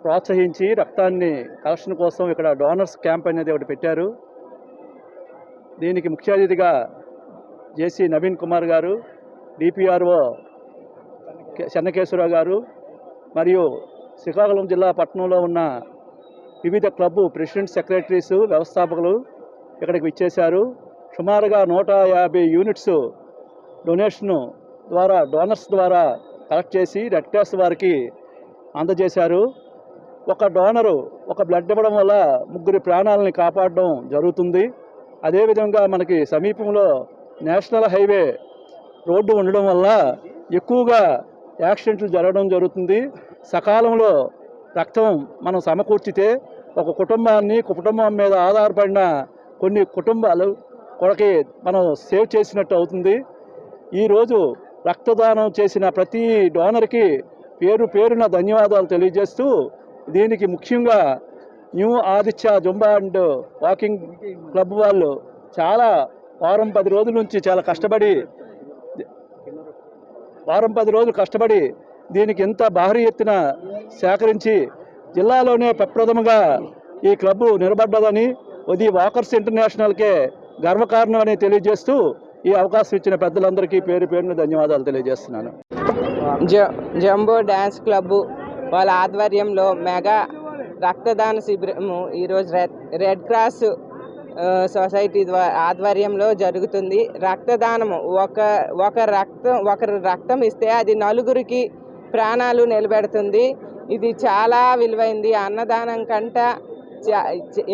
ప్రోత్సహించి రక్తాన్ని కలెక్షన్ కోసం ఇక్కడ డోనర్స్ క్యాంప్ అనేది ఒకటి పెట్టారు. దీనికి ముఖ్య అతిథిగా జేసీ నవీన్ కుమార్ గారు, డిపిఆర్ఓ చెన్నకేశ్వరరావు గారు మరియు శ్రీకాకుళం జిల్లా పట్టణంలో ఉన్న వివిధ క్లబ్బు ప్రెసిడెంట్, సెక్రటరీస్, వ్యవస్థాపకులు ఇక్కడికి విచ్చేశారు. సుమారుగా 150 యూనిట్స్ డోనర్స్ ద్వారా కలెక్ట్ చేసి రెడ్ క్రాస్ వారికి అందజేశారు. ఒక డోనరు ఒక బ్లడ్ ఇవ్వడం వల్ల 3 ప్రాణాలని కాపాడడం జరుగుతుంది. అదేవిధంగా మనకి సమీపంలో నేషనల్ హైవే రోడ్డు ఉండడం వల్ల ఎక్కువగా యాక్సిడెంట్లు జరగడం జరుగుతుంది. సకాలంలో రక్తం మనం సమకూర్చితే ఒక కుటుంబం మీద ఆధారపడిన కొన్ని కుటుంబాలు కొరకి మనం సేవ్ చేసినట్టు అవుతుంది. ఈరోజు రక్తదానం చేసిన ప్రతి డోనర్కి పేరున ధన్యవాదాలు తెలియజేస్తూ, దీనికి ముఖ్యంగా new Aditya Zumba and walking club వాళ్ళు చాలా వారం 10 రోజుల నుంచి చాలా కష్టపడి దీనికి ఎంత భారీ ఎత్తున సేకరించి జిల్లాలోనే ప్రప్రథమంగా ఈ క్లబ్బు నిలబడ్డదని, ఇది వాకర్స్ ఇంటర్నేషనల్కే గర్వకారణం అని తెలియజేస్తూ ఈ అవకాశం ఇచ్చిన పెద్దలందరికీ పేరున ధన్యవాదాలు తెలియజేస్తున్నాను. జంబో డ్యాన్స్ క్లబ్బు వాళ్ళ ఆధ్వర్యంలో మెగా రక్తదాన శిబిరము ఈరోజు రెడ్ క్రాస్ సొసైటీ ఆధ్వర్యంలో జరుగుతుంది. రక్తదానము ఒకరు రక్తం ఇస్తే అది నలుగురికి ప్రాణాలు నిలబెడుతుంది. ఇది చాలా విలువైంది. అన్నదానం కంట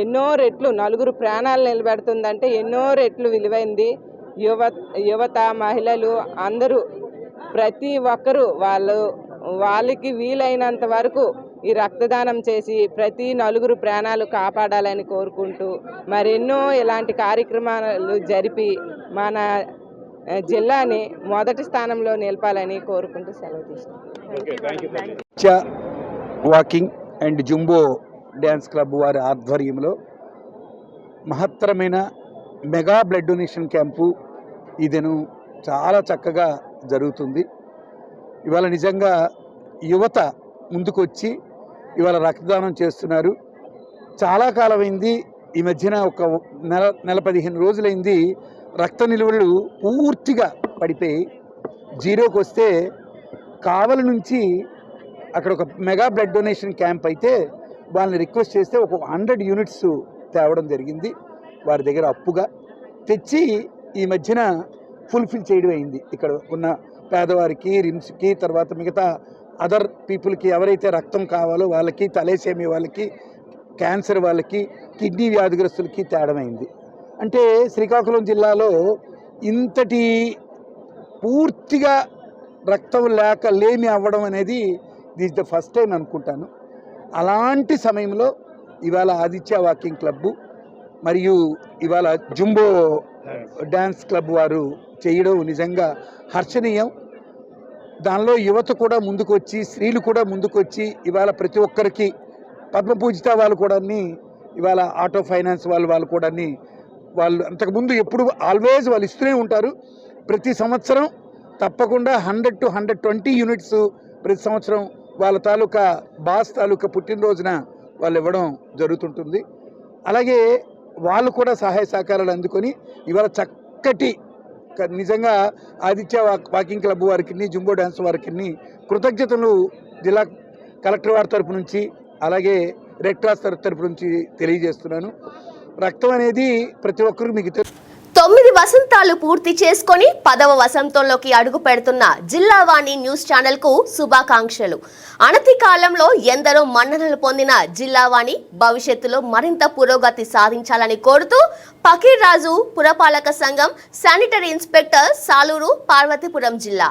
ఎన్నో రెట్లు నలుగురు ప్రాణాలు నిలబెడుతుందంటే ఎన్నో రెట్లు విలువైంది. యువత మహిళలు అందరూ ప్రతి ఒక్కరూ వాళ్ళకి వీలైనంత వరకు ఈ రక్తదానం చేసి ప్రతి నలుగురు ప్రాణాలు కాపాడాలని కోరుకుంటూ మరెన్నో ఇలాంటి కార్యక్రమాలు జరిపి మన జిల్లాని మొదటి స్థానంలో నిలపాలని కోరుకుంటూ సెలవు తీసుకుంటాం. Walking and jumbo dance club వారి ఆధ్వర్యంలో మహత్తరమైన మెగా బ్లడ్ డొనేషన్ క్యాంపు ఇదను చాలా చక్కగా జరుగుతుంది. ఇవాళ నిజంగా యువత ముందుకొచ్చి ఇవాళ రక్తదానం చేస్తున్నారు. చాలా కాలమైంది, ఈ మధ్యన ఒక నెల 15 రోజులైంది రక్త నిల్వలు పూర్తిగా పడిపోయి జీరోకి వస్తే కావలి నుంచి అక్కడ ఒక మెగా బ్లడ్ డొనేషన్ క్యాంప్ అయితే వాళ్ళని రిక్వెస్ట్ చేస్తే ఒక 100 యూనిట్స్ తేవడం జరిగింది. వారి దగ్గర అప్పుగా తెచ్చి ఈ మధ్యన ఫుల్ఫిల్ చేయడం అయింది. ఇక్కడ ఉన్న పేదవారికి, రిమ్స్కి, తర్వాత మిగతా అదర్ పీపుల్కి ఎవరైతే రక్తం కావాలో వాళ్ళకి, తలేసేమి వాళ్ళకి, క్యాన్సర్ వాళ్ళకి, కిడ్నీ వ్యాధిగ్రస్తులకి తేడమైంది. అంటే శ్రీకాకుళం జిల్లాలో ఇంతటి పూర్తిగా రక్తం లేమి అవ్వడం అనేది దిస్ ద ఫస్ట్ టైం అనుకుంటాను. అలాంటి సమయంలో ఇవాళ ఆదిత్య వాకింగ్ క్లబ్బు మరియు ఇవాళ జుంబో డ్యాన్స్ క్లబ్ వారు చేయడం నిజంగా హర్షణీయం. దానిలో యువత కూడా ముందుకొచ్చి, స్త్రీలు కూడా ముందుకొచ్చి ఇవాళ ప్రతి ఒక్కరికి పద్మపూజిత వాళ్ళు కూడా ఇవాళ ఆటో ఫైనాన్స్ వాళ్ళు కూడా వాళ్ళు అంతకుముందు ఎప్పుడు ఆల్వేజ్ వాళ్ళు ఇస్తూనే ఉంటారు. ప్రతి సంవత్సరం తప్పకుండా 100 to 120 యూనిట్స్ ప్రతి సంవత్సరం వాళ్ళ తాలూకా తాలూకా పుట్టినరోజున వాళ్ళు ఇవ్వడం జరుగుతుంటుంది. అలాగే వాళ్ళు కూడా సహాయ సహకారాలు అందుకొని ఇవాళ చక్కటి నిజంగా ఆదిత్య వాకింగ్ క్లబ్ వారికి, జుంబో డ్యాన్స్ వారికి కృతజ్ఞతలు జిల్లా కలెక్టర్ వారి తరపు నుంచి అలాగే రెడ్ క్రాస్ తరపు నుంచి తెలియజేస్తున్నాను. రక్తం అనేది ప్రతి ఒక్కరికి మీకు 9 వసంతాలు పూర్తి చేసుకొని 10వ వసంతంలోకి అడుగు పెడుతున్న జిల్లావాణి న్యూస్ ఛానల్ కు శుభాకాంక్షలు. అనతి కాలంలో ఎందరో మన్ననలు పొందిన జిల్లావాణి భవిష్యత్తులో మరింత పురోగతి సాధించాలని కోరుతూ పకీర్ రాజు పురపాలక సంఘం శానిటరీ ఇన్స్పెక్టర్ సాలూరు పార్వతీపురం జిల్లా.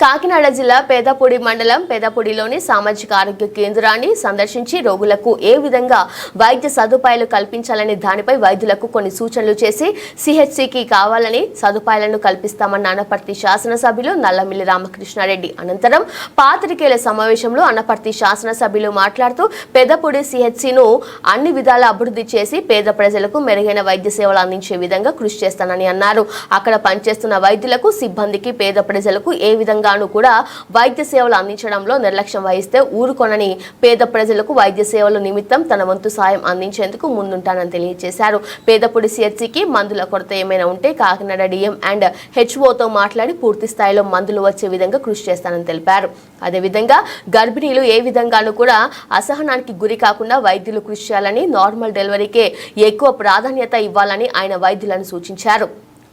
కాకినాడ జిల్లా పేదపూడి మండలం పేదపూడిలోని సామాజిక ఆరోగ్య కేంద్రాన్ని సందర్శించి రోగులకు ఏ విధంగా వైద్య సదుపాయాలు కల్పించాలనే దానిపై వైద్యులకు కొన్ని సూచనలు చేసి సిహెచ్సికి కావాలని సదుపాయాలను కల్పిస్తామన్న అనపర్తి శాసనసభ్యులు నల్లమిల్లి రామకృష్ణారెడ్డి అనంతరం పాత్రికేయుల సమావేశంలో అనపర్తి శాసనసభ్యులు మాట్లాడుతూ పేదపూడి సిహెచ్సిను అన్ని విధాల అభివృద్ధి చేసి పేద ప్రజలకు మెరుగైన వైద్య సేవలు అందించే విధంగా కృషి చేస్తానని అన్నారు. అక్కడ పనిచేస్తున్న వైద్యులకు, సిబ్బందికి, పేద ప్రజలకు ఏ విధంగా కూడా వైద్య సేవలు అందించడంలో నిర్లక్ష్యం వహిస్తే ఊరుకొనని, పేద ప్రజలకు వైద్య సేవల నిమిత్తం తన వంతు సాయం అందించేందుకు ముందుంటానని తెలియజేశారు. పేదపూడి సిహెచ్సికి మందుల కొరత ఏమైనా ఉంటే కాకినాడ డిఎం అండ్ హెచ్ఓతో మాట్లాడి పూర్తి స్థాయిలో మందులు వచ్చే విధంగా కృషి చేస్తానని తెలిపారు. అదేవిధంగా గర్భిణీలు ఏ విధంగానూ కూడా అసహనానికి గురి కాకుండా వైద్యులు కృషి చేయాలని, నార్మల్ డెలివరీకే ఎక్కువ ప్రాధాన్యత ఇవ్వాలని ఆయన వైద్యులను సూచించారు.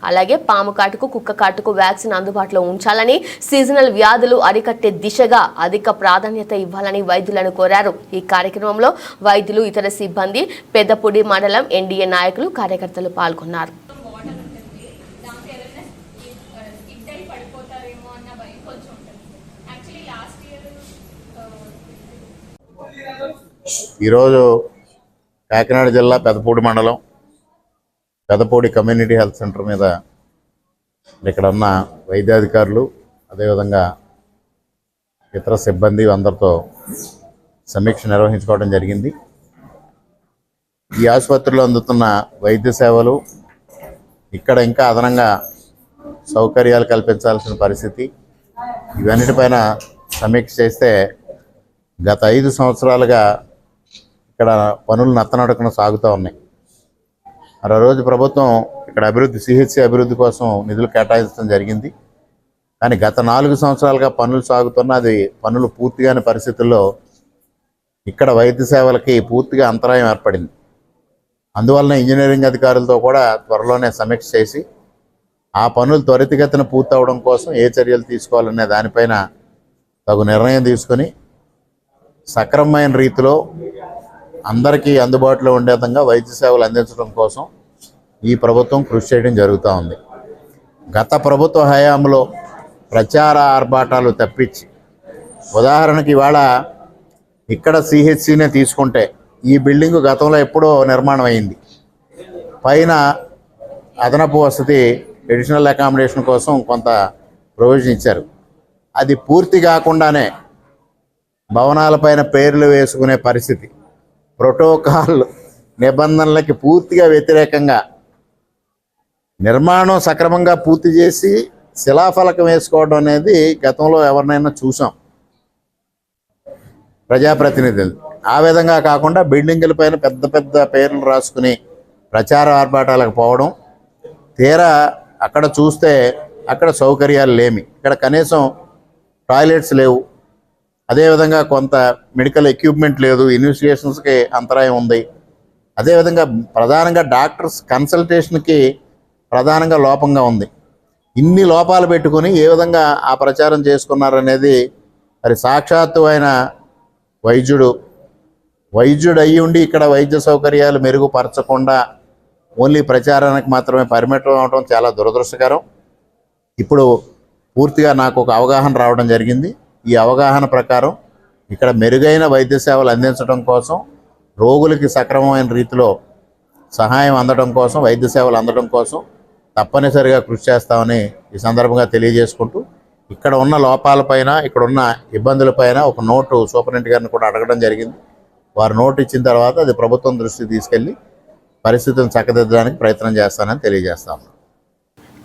అలాగే పాము కాటుకు కుక్క కాటుకు వ్యాక్సిన్ అందుబాటులో ఉంచాలని, సీజనల్ వ్యాధులు అరికట్టే దిశగా అధిక ప్రాధాన్యత ఇవ్వాలని వైద్యులను కోరారు. ఈ కార్యక్రమంలో వైద్యులు, ఇతర సిబ్బంది, పెద్దపూడి మండలం ఎన్డీఏ నాయకులు, కార్యకర్తలు పాల్గొన్నారు. ఈరోజు కాకినాడ జిల్లా పెదపూడి మండలం పెదపూడి కమ్యూనిటీ హెల్త్ సెంటర్ మీద ఇక్కడ ఉన్న వైద్యాధికారులు, అదేవిధంగా ఇతర సిబ్బంది అందరితో సమీక్ష నిర్వహించుకోవడం జరిగింది. ఈ ఆసుపత్రిలో అందుతున్న వైద్య సేవలు, ఇక్కడ ఇంకా అదనంగా సౌకర్యాలు కల్పించాల్సిన పరిస్థితి, ఇవన్నిటిపైన సమీక్ష చేస్తే గత 5 సంవత్సరాలుగా ఇక్కడ పనులు నత్తనడకన సాగుతూ ఉన్నాయి. మరో రోజు ప్రభుత్వం ఇక్కడ అభివృద్ధి, సిహెచ్సి అభివృద్ధి కోసం నిధులు కేటాయించడం జరిగింది. కానీ గత 4 సంవత్సరాలుగా పనులు సాగుతున్న అది పనులు పూర్తిగాని పరిస్థితుల్లో ఇక్కడ వైద్య సేవలకి పూర్తిగా అంతరాయం ఏర్పడింది. అందువలన ఇంజనీరింగ్ అధికారులతో కూడా త్వరలోనే సమీక్ష చేసి ఆ పనులు త్వరితగతిన పూర్తవడం కోసం ఏ చర్యలు తీసుకోవాలనే దానిపైన తగు నిర్ణయం తీసుకొని సక్రమమైన రీతిలో అందరికీ అందుబాటులో ఉండే విధంగా వైద్య సేవలు అందించడం కోసం ఈ ప్రభుత్వం కృషి చేయడం జరుగుతూ ఉంది. గత ప్రభుత్వ హయాంలో ప్రచార ఆర్భాటాలు తప్పించి, ఉదాహరణకి ఇవాళ ఇక్కడ సిహెచ్సినే తీసుకుంటే ఈ బిల్డింగు గతంలో ఎప్పుడో నిర్మాణం అయింది. పైన అదనపు వసతి, అడిషనల్ అకామిడేషన్ కోసం కొంత ప్రొవిజన్ ఇచ్చారు. అది పూర్తి కాకుండానే భవనాలపైన పేర్లు వేసుకునే పరిస్థితి, ప్రోటోకాల్ నిబంధనలకి పూర్తిగా వ్యతిరేకంగా నిర్మాణం సక్రమంగా పూర్తి చేసి శిలాఫలకం వేసుకోవడం అనేది గతంలో ఎవరినైనా చూసాం ప్రజాప్రతినిధులు. ఆ విధంగా కాకుండా బిల్డింగుల పైన పెద్ద పెద్ద పేర్లు రాసుకుని ప్రచార ఆర్భాటాలకు పోవడం, తీరా అక్కడ చూస్తే అక్కడ సౌకర్యాలు లేమి, ఇక్కడ కనీసం టాయిలెట్స్ లేవు, అదేవిధంగా కొంత మెడికల్ ఎక్విప్మెంట్ లేదు, ఇన్వెస్టిగేషన్స్కి అంతరాయం ఉంది, అదేవిధంగా ప్రధానంగా డాక్టర్స్ కన్సల్టేషన్కి ప్రధానంగా లోపంగా ఉంది. ఇన్ని లోపాలు పెట్టుకుని ఏ విధంగా ఆ ప్రచారం చేసుకున్నారనేది మరి సాక్షాత్తు ఆయన వైద్యుడు అయ్యి ఉండి ఇక్కడ వైద్య సౌకర్యాలు మెరుగుపరచకుండా ఓన్లీ ప్రచారానికి మాత్రమే పరిమితం అవడం చాలా దురదృష్టకరం. ఇప్పుడు పూర్తిగా నాకు ఒక అవగాహన రావడం జరిగింది. ఈ అవగాహన ప్రకారం ఇక్కడ మెరుగైన వైద్య సేవలు అందించడం కోసం, రోగులకి సక్రమమైన రీతిలో సహాయం అందడం కోసం, వైద్య సేవలు అందడం కోసం తప్పనిసరిగా కృషి చేస్తామని ఈ సందర్భంగా తెలియజేసుకుంటూ, ఇక్కడ ఉన్న లోపాలపైన, ఇక్కడ ఉన్న ఇబ్బందులపైన ఒక నోటు సూపరింటెండెంట్ గారిని కూడా అడగడం జరిగింది. వారు నోటు ఇచ్చిన తర్వాత అది ప్రభుత్వం దృష్టికి తీసుకెళ్లి పరిస్థితులను చక్కదిద్దడానికి ప్రయత్నం చేస్తానని తెలియజేస్తాను.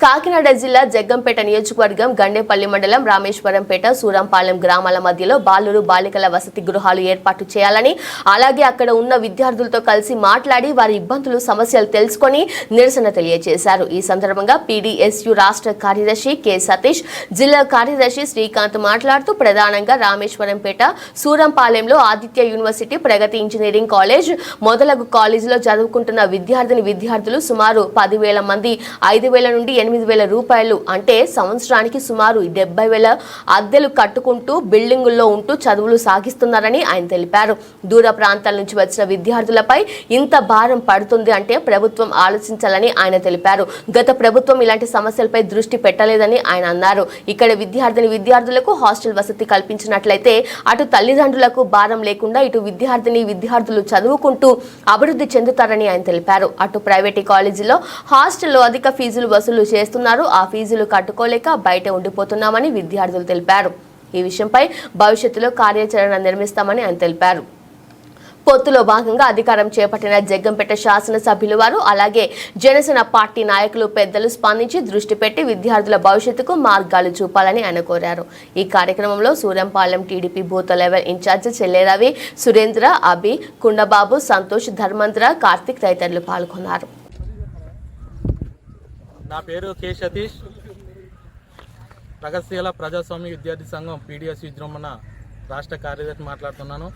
కాకినాడ జిల్లా జగ్గంపేట నియోజకవర్గం గండేపల్లి మండలం రామేశ్వరంపేట, సూరంపాలెం గ్రామాల మధ్యలో బాలురు బాలికల వసతి గృహాలు ఏర్పాటు చేయాలని, అలాగే అక్కడ ఉన్న విద్యార్థులతో కలిసి మాట్లాడి వారి ఇబ్బందులు, సమస్యలు తెలుసుకొని నిరసన తెలియజేశారు. ఈ సందర్భంగా పీడీఎస్యు రాష్ట్ర కార్యదర్శి కె సతీష్, జిల్లా కార్యదర్శి శ్రీకాంత్ మాట్లాడుతూ ప్రధానంగా రామేశ్వరంపేట, సూరంపాలెంలో ఆదిత్య యూనివర్సిటీ, ప్రగతి ఇంజనీరింగ్ కాలేజ్ మొదలగు కాలేజీలో చదువుకుంటున్న విద్యార్థులు సుమారు 10,000 మంది 5,000 నుండి 8,000 రూపాయలు అంటే సంవత్సరానికి సుమారు 70,000 అద్దెలు కట్టుకుంటూ బిల్డింగుల్లో ఉంటూ చదువులు సాగిస్తున్నారని ఆయన తెలిపారు. దూర ప్రాంతాల నుంచి వచ్చిన విద్యార్థులపై ఇంత భారం పడుతుంది అంటే ప్రభుత్వం ఆలోచించాలని ఆయన తెలిపారు. గత ప్రభుత్వం ఇలాంటి సమస్యలపై దృష్టి పెట్టలేదని ఆయన అన్నారు. ఇక్కడ విద్యార్థులకు హాస్టల్ వసతి కల్పించినట్లయితే అటు తల్లిదండ్రులకు భారం లేకుండా ఇటు విద్యార్థులు చదువుకుంటూ అభివృద్ధి చెందుతారని ఆయన తెలిపారు. అటు ప్రైవేట్ కాలేజీలో హాస్టల్లో అధిక ఫీజులు వసూలు చేస్తున్నారు. ఆ ఫీజులు కట్టుకోలేక బయట ఉండిపోతున్నామని విద్యార్థులు తెలిపారు. ఈ విషయంపై భవిష్యత్తులో కార్యాచరణ నిర్మిస్తామని ఆయన తెలిపారు. పొత్తులో భాగంగా అధికారం చేపట్టిన జగ్గంపేట శాసనసభ్యులు వారు, అలాగే జనసేన పార్టీ నాయకులు, పెద్దలు స్పందించి దృష్టి పెట్టి విద్యార్థుల భవిష్యత్తుకు మార్గాలు చూపాలని ఆయన కోరారు. ఈ కార్యక్రమంలో Surampalem TDP booth level incharge Chelleravi, Surendra, Abhi, Kundababu, Santosh, Dharmendra, Karthik తదితరులు పాల్గొన్నారు. నా పేరు కె సతీష్, ప్రగతిశీల ప్రజాస్వామ్య విద్యార్థి సంఘం పీడిఎస్ విజృంభణ రాష్ట్ర కార్యదర్శి మాట్లాడుతున్నాను.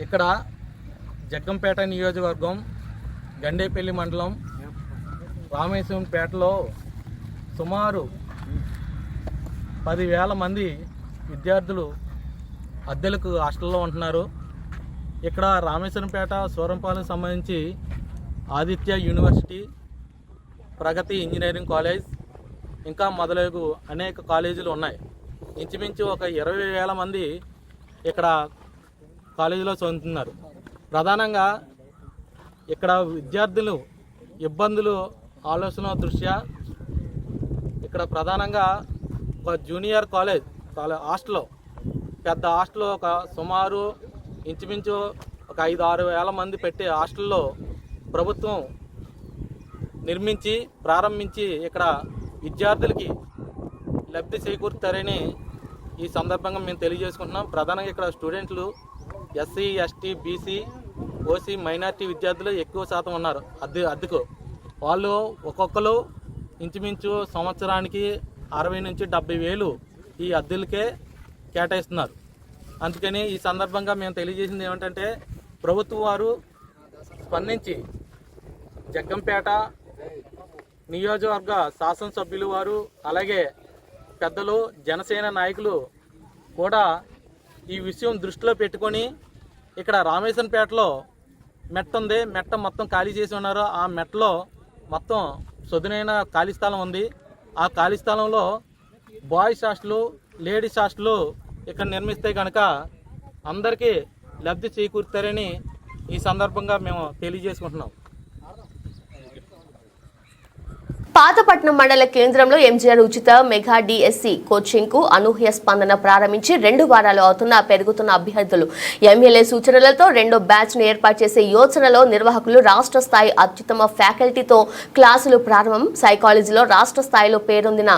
ఇక్కడ జగ్గంపేట నియోజకవర్గం గండేపల్లి మండలం రామేశ్వరంపేటలో సుమారు 10,000 మంది విద్యార్థులు అద్దెలకు హాస్టల్లో ఉంటున్నారు. ఇక్కడ రామేశ్వరంపేట సూరంపాలెంకి సంబంధించి ఆదిత్య యూనివర్సిటీ, ప్రగతి ఇంజనీరింగ్ కాలేజ్, ఇంకా మొదలగు అనేక కాలేజీలు ఉన్నాయి. ఇంచుమించు ఒక 20,000 మంది ఇక్కడ కాలేజీలో చదువుతున్నారు. ప్రధానంగా ఇక్కడ విద్యార్థులు ఇబ్బందులు ఆలోచన దృష్ట్యా ఇక్కడ ప్రధానంగా ఒక జూనియర్ కాలేజ్ హాస్టల్లో, పెద్ద హాస్టల్లో ఒక సుమారు ఇంచుమించు ఒక 5-6 వేల మంది పెట్టే హాస్టల్లో ప్రభుత్వం నిర్మించి ప్రారంభించి ఇక్కడ విద్యార్థులకి లబ్ధి చేకూరుతారని ఈ సందర్భంగా మేము తెలియజేసుకుంటున్నాం. ప్రధానంగా ఇక్కడ స్టూడెంట్లు SC, ST, BC, OC, minority విద్యార్థులు ఎక్కువ శాతం ఉన్నారు అద్దెకు. వాళ్ళు ఒక్కొక్కరు ఇంచుమించు సంవత్సరానికి 60,000 నుంచి 70,000 ఈ అద్దెలకే కేటాయిస్తున్నారు. అందుకని ఈ సందర్భంగా మేము తెలియజేసింది ఏమిటంటే, ప్రభుత్వం వారు స్పందించి జగ్గంపేట నియోజకవర్గ శాసనసభ్యులు వారు, అలాగే పెద్దలు, జనసేన నాయకులు కూడా ఈ విషయం దృష్టిలో పెట్టుకొని ఇక్కడ రామేశ్వరంపేటలో మెట్ట ఉంది, మెట్ట మొత్తం ఖాళీ చేసి ఉన్నారు. ఆ మెట్టలో మొత్తం సొదునైన ఖాళీ స్థలం ఉంది. ఆ ఖాళీ స్థలంలో బాయ్స్ హాస్టలు, లేడీస్ హాస్టలు ఇక్కడ నిర్మిస్తే కనుక అందరికీ లబ్ధి చేకూరుతారని ఈ సందర్భంగా మేము తెలియజేసుకుంటున్నాం. పాతపట్నం మండల కేంద్రంలో ఎంజీఆర్ ఉచిత మెగా డిఎస్సి కోచింగ్ కు అనూహ్య స్పందన ప్రారంభించి 2 వారాలు అవుతున్న పెరుగుతున్న అభ్యర్థులు ఎమ్మెల్యే సూచనలతో 2వ బ్యాచ్ ను ఏర్పాటు చేసే యోచనలో నిర్వాహకులు రాష్ట్ర స్థాయి అత్యుత్తమ ఫ్యాకల్టీతో క్లాసులు ప్రారంభం. సైకాలజీలో రాష్ట్ర స్థాయిలో పేరొందిన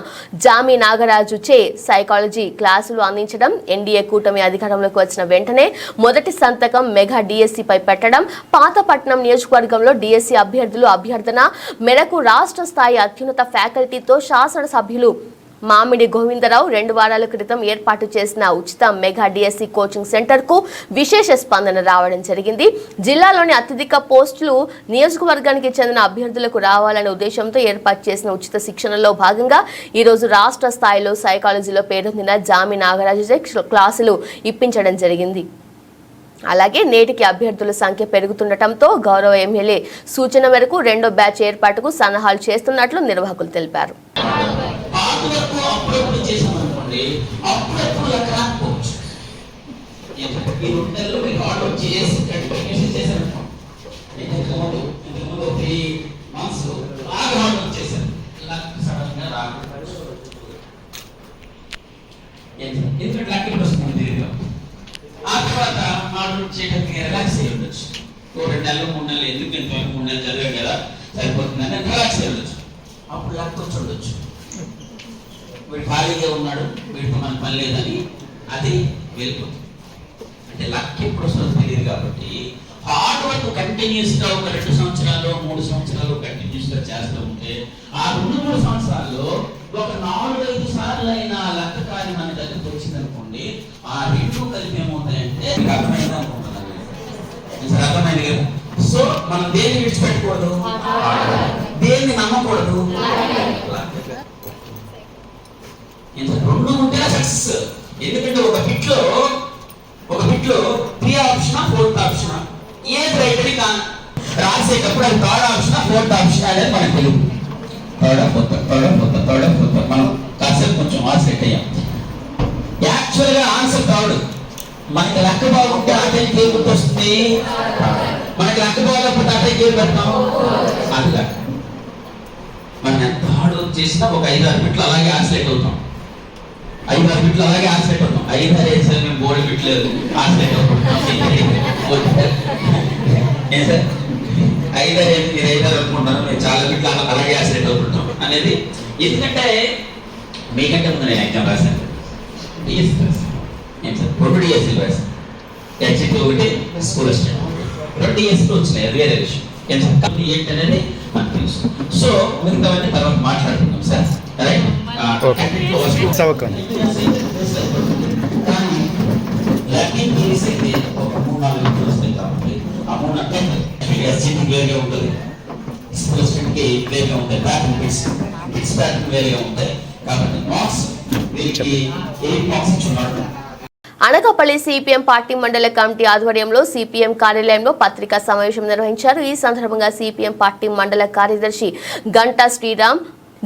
జామి నాగరాజు చే సైకాలజీ క్లాసులు అందించడం. ఎన్డీఏ కూటమి అధికారంలోకి వచ్చిన వెంటనే మొదటి సంతకం మెగా డిఎస్సి పై పెట్టడం. పాతపట్నం నియోజకవర్గంలో డిఎస్సి అభ్యర్థులు అభ్యర్థన మేరకు రాష్ట్ర స్థాయి అత్యున్నత ఫ్యాకల్టీతో శాసనసభ్యులు మామిడి గోవిందరావు 2 వారాల క్రితం ఏర్పాటు చేసిన ఉచిత మెగా డిఎస్సి కోచింగ్ సెంటర్ కు విశేష స్పందన రావడం జరిగింది. జిల్లాలోని అత్యధిక పోస్టులు నియోజకవర్గానికి చెందిన అభ్యర్థులకు రావాలనే ఉద్దేశంతో ఏర్పాటు చేసిన ఉచిత శిక్షణలో భాగంగా ఈ రోజు రాష్ట్ర స్థాయిలో సైకాలజీలో పేరొందిన జామి నాగరాజు క్లాసులు ఇప్పించడం జరిగింది. అలాగే నేటికి అభ్యర్థుల సంఖ్య పెరుగుతుండటంతో గౌరవ ఎమ్మెల్యే సూచన మేరకు 2వ బ్యాచ్ ఏర్పాటుకు సన్నాహాలు చేస్తున్నట్లు నిర్వాహకులు తెలిపారు. ఆ తర్వాత మాటలు చేయడానికి రిలాక్స్ అయ్యి ఉండొచ్చు. 2 నెలలు 3 నెలలు ఎందుకు నేను 3 నెలలు చదివాను కదా సరిపోతుందని రిలాక్స్ అయ్యి ఉండొచ్చు. అప్పుడు లేకపోతే చూడొచ్చు, వీడు ఖాళీగా ఉన్నాడు, వీడితో మన పని లేదని అది వెళ్ళిపోతుంది. అంటే లక్ ఎప్పుడు వస్తుందో తెలియదు కాబట్టి హార్డ్ వర్క్ కంటిన్యూస్గా ఒక 2 సంవత్సరాలు 3 సంవత్సరాలు కంటిన్యూస్గా చేస్తూ ఉంటే ఆ 2-3 సంవత్సరాల్లో ఒక 4-5 సార్లు అయినా లక్ కార్యం మన దగ్గరకు వచ్చిందనుకోండి, ఆ 2 కలిపి ఏమవుతాయంటే అర్థమైంది అనుకుంటున్నాను. అర్థమైంది కదా. సో మనం దేన్ని విడిచిపెట్టకూడదు, దేన్ని నమ్మకూడదు. 2 ఉంటేనే సక్సెస్. ఎందుకంటే ఒక బిట్లో 3 ఆప్షన్ 4th ఆప్షన్ ఏది రైట్ అని రాసేటప్పుడు అది 3rd ఆప్షన్ 4th ఆప్షన్ అనేది మనకు తెలియదు. థర్డ్ మనం కాసేపు కొంచెం ఆన్సర్ అయ్యాం. యాక్చువల్గా ఆన్సర్ థర్డ్. మనకి లెక్క బాగుంటే ఆటకి ఏం గుర్తొస్తుంది, మనకి లెక్క బాగలేకపోతే ఆటకి ఏం పెడతాం. అది లెక్క. మనం ఎంత హార్డ్ వర్క్ చేసినా ఒక 5-6 బిట్లు అలాగే ఆన్సర్ అవుతాం. 5-6 బిట్లు అలాగే ఆన్సర్ అవుతాం. 5-6 వేసారు మేము బోర్డు బిట్లేదు ఆన్సర్ అవుతాం. ఏం సార్ 5-6 మీరు 5-6 అనుకుంటున్నాను, మేము చాలా బిట్లు అలాగే ఆన్సర్ అవుతుంటాం అనేది. ఎందుకంటే మీకంటే ముందు నేను ఎగ్జామ్ రాశాను, డిఎస్సి రాశాను. ఏం సార్ 2 డిఎస్సీలు రాశాను. హెచ్ఈటీ 1 స్కూల్ అసిస్టెంట్ 2 డిఎస్సీలు వచ్చినాయి, అది వేరే విషయం. ఏం సార్ కంపెనీ ఏంటి అనేది మనకు తెలుసు. సో మిగతావన్నీ తర్వాత మాట్లాడుతున్నాం సార్. రైట్ కానీ లర్నింగ్ థియరీస్ అయితే ఒక 3-4 వస్తాయి కాబట్టి ఆ 3 హెచ్ఈటీ వేరుగా ఉంటుంది, స్కూల్ అసిస్టెంట్ వీళ్ళకి వేరుగా ఉంటాయి, ప్యాటర్న్ బిట్స్ ప్యాటర్న్ వేరుగా ఉంటాయి. కాబట్టి మార్క్స్ వీళ్ళకి 8 మార్క్స్ ఇచ్చున్నారు. అనకాపల్లి సిపిఎం పార్టీ మండల కమిటీ ఆధ్వర్యంలో సిపిఎం కార్యాలయంలో పత్రికా సమావేశం నిర్వహించారు. ఈ సందర్భంగా సిపిఎం పార్టీ మండల కార్యదర్శి గంటా శ్రీరామ్,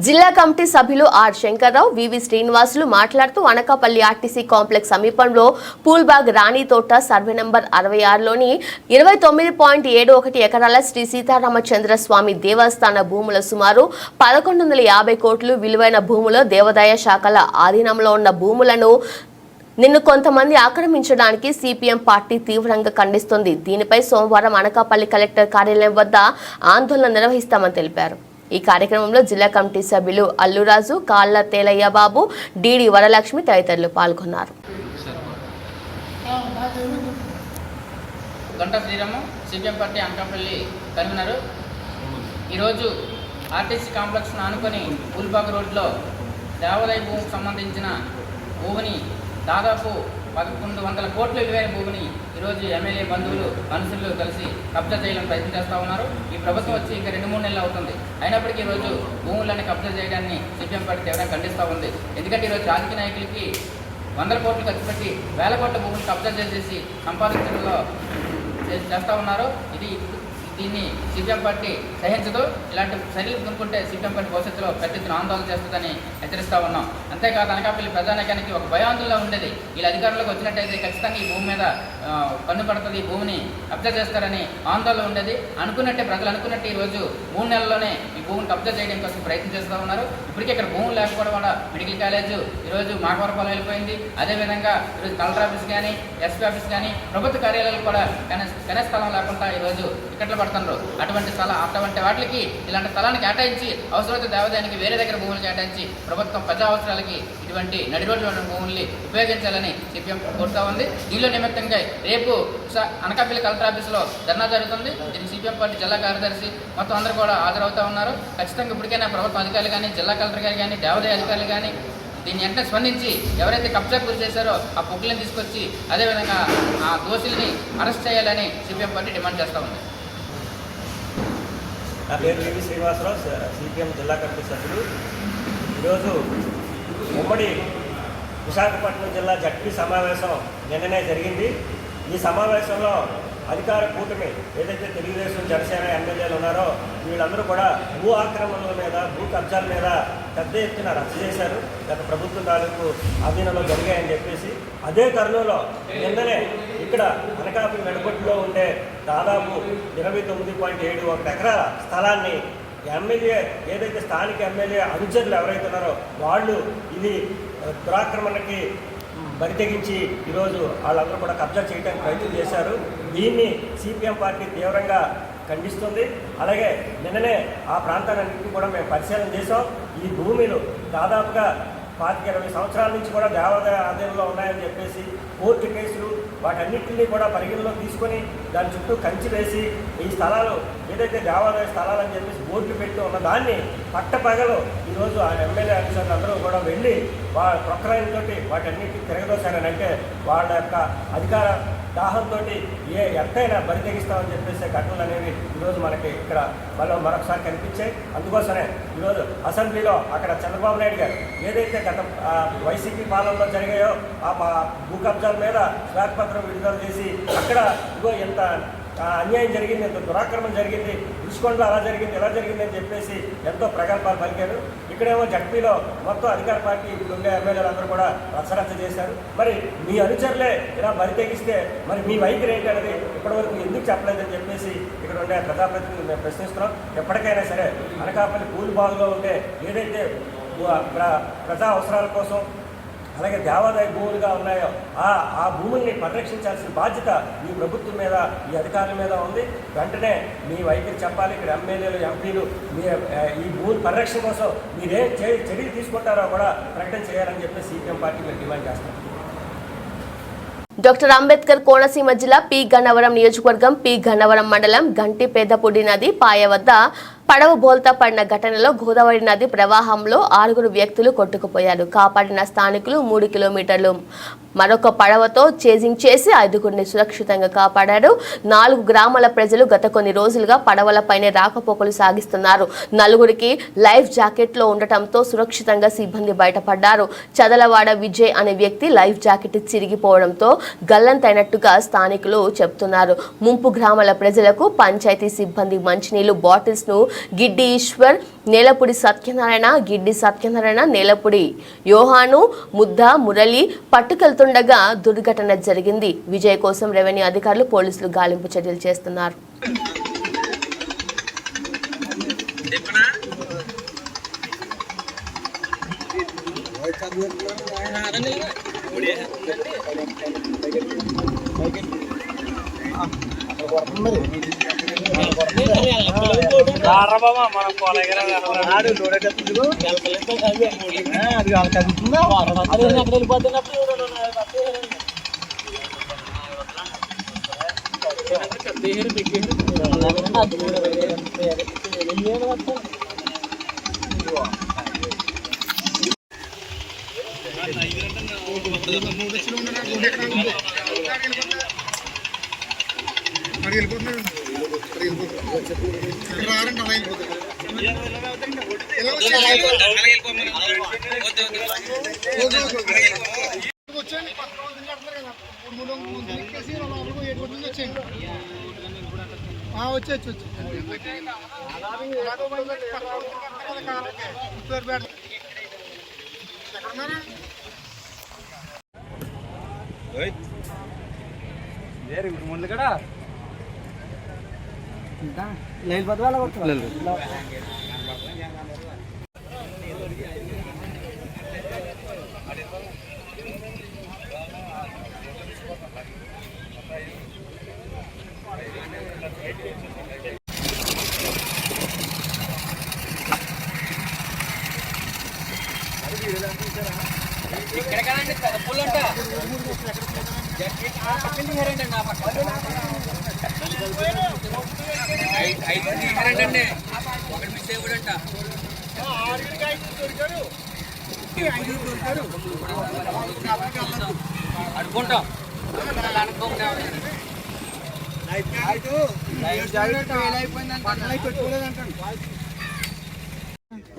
జిల్లా కమిటీ సభ్యులు ఆర్ శంకర్రావు, వివి శ్రీనివాసులు మాట్లాడుతూ అనకాపల్లి ఆర్టీసీ కాంప్లెక్స్ సమీపంలో పూల్బాగ్ రాణి తోట సర్వే నంబర్ 66లోని 29.71 ఎకరాల శ్రీ సీతారామచంద్ర స్వామి దేవస్థాన భూముల సుమారు 1150 కోట్లు విలువైన భూముల దేవాదాయ శాఖల ఆధీనంలో ఉన్న భూములను నిన్ను కొంతమంది ఆక్రమించడానికి సిపిఎం పార్టీ తీవ్రంగా ఖండిస్తుంది. దీనిపై సోమవారం అనకాపల్లి కలెక్టర్ కార్యాలయం వద్ద ఆందోళన నిర్వహిస్తామని తెలిపారు. ఈ కార్యక్రమంలో జిల్లా కమిటీ సభ్యులు అల్లురాజు, కాళ్ళ తేలయ్య బాబు, డిడి వరలక్ష్మి తదితరులు పాల్గొన్నారు. Ganta Sriramu, CPM party Anakapalli convener. ఈరోజు ఆర్టీసీ కాంప్లెక్స్ ఆనుకొని పూల్బాగ్ రోడ్లో దేవాదాయ భూమికి సంబంధించిన భూమిని దాదాపు 1100 కోట్ల విలువైన భూమిని ఈరోజు ఎమ్మెల్యే బంధువులు మనుషులు కలిసి కబ్జా చేయడానికి ప్రయత్నం చేస్తూ ఉన్నారు. ఈ ప్రభుత్వం వచ్చి ఇంకా 2-3 నెలలు అవుతుంది. అయినప్పటికీ ఈరోజు భూములన్నీ కబ్జా చేయడాన్ని సిపిఎం పార్టీ తీవ్రంగా ఖండిస్తూ ఉంది. ఎందుకంటే ఈరోజు రాజకీయ నాయకులకి 100 కోట్లు ఖర్చు పెట్టి 1000 కోట్ల భూములు కబ్జా చేసేసి సంపాదించడంలో చేస్తూ ఉన్నారు. దీన్ని సిపిఎం పార్టీ సహించదు. ఇలాంటి చర్యలు కొనుక్కుంటే సిపిఎం పార్టీ భవిష్యత్తులో పెద్ద ఎత్తున ఆందోళన చేస్తుందని హెచ్చరిస్తూ ఉన్నాం. అంతేకాదు అనకాపల్లి ప్రజానికానికి ఒక భయాందోళన ఉండేది. వీళ్ళు అధికారంలోకి వచ్చినట్టయితే ఖచ్చితంగా ఈ భూమి మీద కన్ను పడుతుంది, ఈ భూమిని కబ్జా చేస్తారని ఆందోళన ఉండేది. అనుకున్నట్టే ప్రజలు అనుకున్నట్టు ఈరోజు 3 నెలల్లోనే ఈ భూమిని కబ్జా చేయడం కోసం ప్రయత్నం చేస్తూ ఉన్నారు. ఇప్పటికే ఇక్కడ భూములు లేకపోవడం వల్ల మెడికల్ కాలేజ్ ఈరోజు మాకవరపాలెం వెళ్ళిపోయింది. అదేవిధంగా ఈరోజు కలెక్టర్ ఆఫీస్ కానీ, ఎస్పీ ఆఫీస్ కానీ, ప్రభుత్వ కార్యాలయాలు కూడా కనే స్థలం లేకుండా ఈరోజు ఇక్కట్లో పడుతున్నారు. అటువంటి వాటికి ఇలాంటి స్థలాన్ని కేటాయించి అవసరమైతే దేవాదాయానికి వేరే దగ్గర భూములు కేటాయించి ప్రభుత్వం ప్రజా అవసరాలకి ఇటువంటి నడి రోడ్లు ఉన్న భూముల్ని ఉపయోగించాలని సిపిఎం కోరుతా ఉంది. దీనిలో నిమిత్తంగా రేపు అనకాపల్లి కలెక్టర్ ఆఫీసులో ధర్నా జరుగుతుంది. దీనికి సిపిఎం పార్టీ జిల్లా కార్యదర్శి మొత్తం అందరూ కూడా హాజరవుతూ ఉన్నారు. ఖచ్చితంగా ఇప్పటికైనా ప్రభుత్వ అధికారులు కానీ, జిల్లా కలెక్టర్ గారు కానీ, దేవాదాయ అధికారులు కానీ దీన్ని వెంటనే స్పందించి ఎవరైతే కబ్జా గురి చేశారో ఆ పొక్కులను తీసుకొచ్చి అదేవిధంగా ఆ దోషుల్ని అరెస్ట్ చేయాలని సిపిఎం పార్టీ డిమాండ్ చేస్తూ ఉంది. నా పేరు వివి శ్రీనివాసరావు, సిపిఎం జిల్లా కమిటీ సభ్యులు. ఈరోజు ఉమ్మడి విశాఖపట్నం జిల్లా జడ్పీ సమావేశం నిన్ననే జరిగింది. ఈ సమావేశంలో అధికార కూటమి ఏదైతే తెలుగుదేశం, జనసేన ఎమ్మెల్యేలు ఉన్నారో వీళ్ళందరూ కూడా భూ ఆక్రమణల మీద, భూ కబ్జాల మీద పెద్ద ఎత్తున రద్దు చేశారు. గత ప్రభుత్వం తాలూకు అధీనంలో జరిగాయని చెప్పేసి అదే తరుణంలో నిన్ననే ఇక్కడ అనకాపల్లి నడుబొట్టులో ఉండే దాదాపు 29.71 ఎకరాల స్థలాన్ని ఎమ్మెల్యే ఏదైతే స్థానిక ఎమ్మెల్యే అనుచరులు ఎవరైతే ఉన్నారో వాళ్ళు ఇది దురాక్రమణకి బరితెగించి ఈరోజు వాళ్ళందరూ కూడా కబ్జా చేయడానికి ప్రయత్నం చేశారు. దీన్ని సిపిఎం పార్టీ తీవ్రంగా ఖండిస్తుంది. అలాగే నిన్ననే ఆ ప్రాంతాలన్నింటినీ కూడా మేము పరిశీలన చేసాం. ఈ భూమిలు దాదాపుగా 25-20 సంవత్సరాల నుంచి కూడా దేవాదాయ ఆధీనంలో ఉన్నాయని చెప్పేసి కోర్టు కేసులు వాటన్నింటినీ కూడా పరిగణలో తీసుకొని దాని చుట్టూ కంచి వేసి ఈ స్థలాలు ఏదైతే దేవాదాయ స్థలాలు అని చెప్పేసి బోర్డులు పెట్టి ఉన్న దాన్ని పట్టపగలు ఈరోజు ఆ ఎమ్మెల్యే అధికారులు అందరూ కూడా వెళ్ళి వాళ్ళ ప్రొక్లైన్తో వాటన్నిటిని తిరగదోశారని అంటే వాళ్ళ యొక్క అధికార దాహంతో ఏ ఎత్తైనా బరితెగిస్తామని చెప్పేసి ఘటనలు అనేవి ఈరోజు మనకి ఇక్కడ మరొకసారి కనిపించాయి. అందుకోసమే ఈరోజు అసెంబ్లీలో అక్కడ చంద్రబాబు నాయుడు గారు ఏదైతే గత వైసీపీ పాలనలో జరిగాయో ఆ భూ కబ్జాల మీద శ్వేతపత్రం విడుదల చేసి అక్కడ ఇగో ఎంత అన్యాయం జరిగింది, ఎంత దురాక్రమణ జరిగింది, రుషికొండలో అలా జరిగింది, ఇలా జరిగింది అని చెప్పేసి ఎంతో ప్రగల్భాలు పలికారు. ఇక్కడేమో జడ్పీలో మొత్తం అధికార పార్టీ ఇప్పుడు ఉండే ఎమ్మెల్యేలు అందరూ కూడా రచ్చరచ్చ చేశారు. మరి మీ అనుచరులే ఇలా బరి తెగిస్తే మరి మీ వైఖరి ఏంటి అనేది ఇప్పటివరకు ఎందుకు చెప్పలేదని చెప్పేసి ఇక్కడ ఉండే ప్రజాప్రతినిధులు మేము ప్రశ్నిస్తున్నాం. ఎప్పటికైనా సరే అనకాపల్లి పూల్బాగ్లో ఉండే ఏదైతే ప్రజా అవసరాల కోసం అలాగే దేవాదాయ భూములుగా ఉన్నాయో ఆ భూముల్ని పరిరక్షించాల్సిన బాధ్యత ఈ ప్రభుత్వం మీద, ఈ అధికారుల మీద ఉంది. వెంటనే మీ వైఖరి చెప్పాలి. ఇక్కడ ఎమ్మెల్యేలు, ఎంపీలు మీ ఈ భూమి పరిరక్షణ కోసం మీరేం చర్యలు తీసుకుంటారో కూడా ప్రకటన చేయాలని చెప్పి సిపిఎం పార్టీ మేము డిమాండ్ చేస్తాం. డాక్టర్ అంబేద్కర్ కోనసీమ జిల్లా పి గన్నవరం నియోజకవర్గం పి గన్నవరం మండలం గంటి పెద్దపూడి నది పాయ వద్ద పడవ బోల్తా పడిన ఘటనలో గోదావరి నది ప్రవాహంలో 6 వ్యక్తులు కొట్టుకుపోయారు. కాపాడిన స్థానికులు 3 కిలోమీటర్లు మరొక పడవతో చేజింగ్ చేసి 5గురిని సురక్షితంగా కాపాడారు. 4 గ్రామాల ప్రజలు గత కొన్ని రోజులుగా పడవలపైనే రాకపోకలు సాగిస్తున్నారు. 4గురికి లైఫ్ జాకెట్లో ఉండటంతో సురక్షితంగా సిబ్బంది బయటపడ్డారు. చదలవాడ విజయ్ అనే వ్యక్తి లైఫ్ జాకెట్ చిరిగిపోవడంతో గల్లంతైనట్టుగా స్థానికులు చెబుతున్నారు. ముంపు గ్రామాల ప్రజలకు పంచాయతీ సిబ్బంది మంచినీళ్లు బాటిల్స్ ను గిడ్డి ఈశ్వర్, నేలపూడి సత్యనారాయణ, గిడ్డి సత్యనారాయణ, నేలపూడి యోహాను, ముద్ద మురళి పట్టుకెళ్తుండగా దుర్ఘటన జరిగింది. విజయ్ కోసం రెవెన్యూ అధికారులు, పోలీసులు గాలింపు చర్యలు చేస్తున్నారు.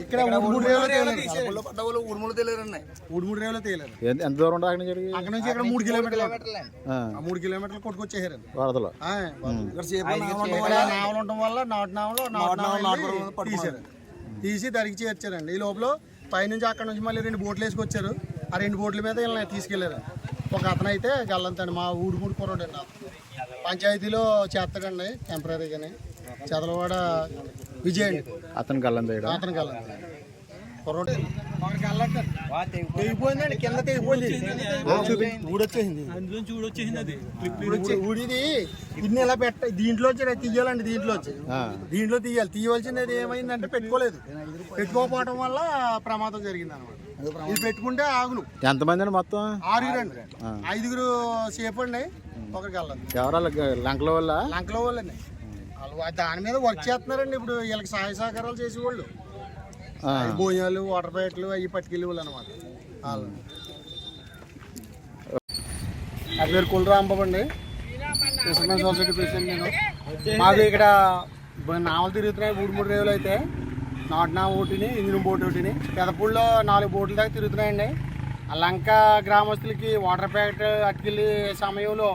ఇక్కడ ఉడుముడు తేలేరు. ఎంత దూరం అక్కడ నుంచి ఇక్కడ 3 కిలోమీటర్లు. 3 కిలోమీటర్లు కొట్టుకొచ్చేసారు వరదలో. నావలు ఉండటం వల్ల నాటు తీసారు, తీసి దరికి చేర్చారండి. ఈ లోపల పైనుంచి అక్కడ నుంచి మళ్ళీ 2 బోట్లు వేసుకొచ్చారు. ఆ 2 బోట్ల మీద వీళ్ళని తీసుకెళ్లారు. ఒక అతను అయితే గల్లంతండి, మా ఊడుమూడి కుర్రోడు అండి. పంచాయతీలో చేస్తాడండి టెంపరీగానే. చదలవాడ విజయ్ అండి అతను గల్లంత. అతను గల్లంత కుర్రోడు తెగిపోయిందండి, కింద తెగిపోయింది, ఊడొచ్చేసింది. ఊడిది ఇన్ని ఇలా దీంట్లో తీయాలండి. దీంట్లో తీయవలసినది ఏమైందంటే పెట్టుకోలేదు. పెట్టుకోకపోవడం వల్ల ప్రమాదం జరిగింది అనమాట. ఇది పెట్టుకుంటే ఆగులు. ఎంతమంది అండి మొత్తం? 6 అండి. 5 సేపు అండి, ఒకరికి వెళ్ళదు. ఎవరు లంకల వల్ల? లంకల వాళ్ళండి. వాళ్ళు దాని మీద వర్క్ చేస్తున్నారండి. ఇప్పుడు వీళ్ళకి సహాయ సహకారాలు చేసేవాళ్ళు, భోజనాలు, వాటర్ ప్యాకెట్లు అవి పట్టుకెళ్ళే వాళ్ళు అనమాట. అది పేరు కుల రాంబాబు అండి, ఫిషర్మెన్ సొసైటీ ప్రెసిడెంట్ నేను. మాకు ఇక్కడ నావలు తిరుగుతున్నాయి. 3 రేవులు అయితే నాటు నావ ఒకటిని, ఇంజిన్ బోట్ ఒకటిని, పెదపూడిలో 4 బోట్ల దాకా తిరుగుతున్నాయండి. ఆ లంక గ్రామస్తులకి వాటర్ ప్యాకెట్ అట్టుకెళ్ళే సమయంలో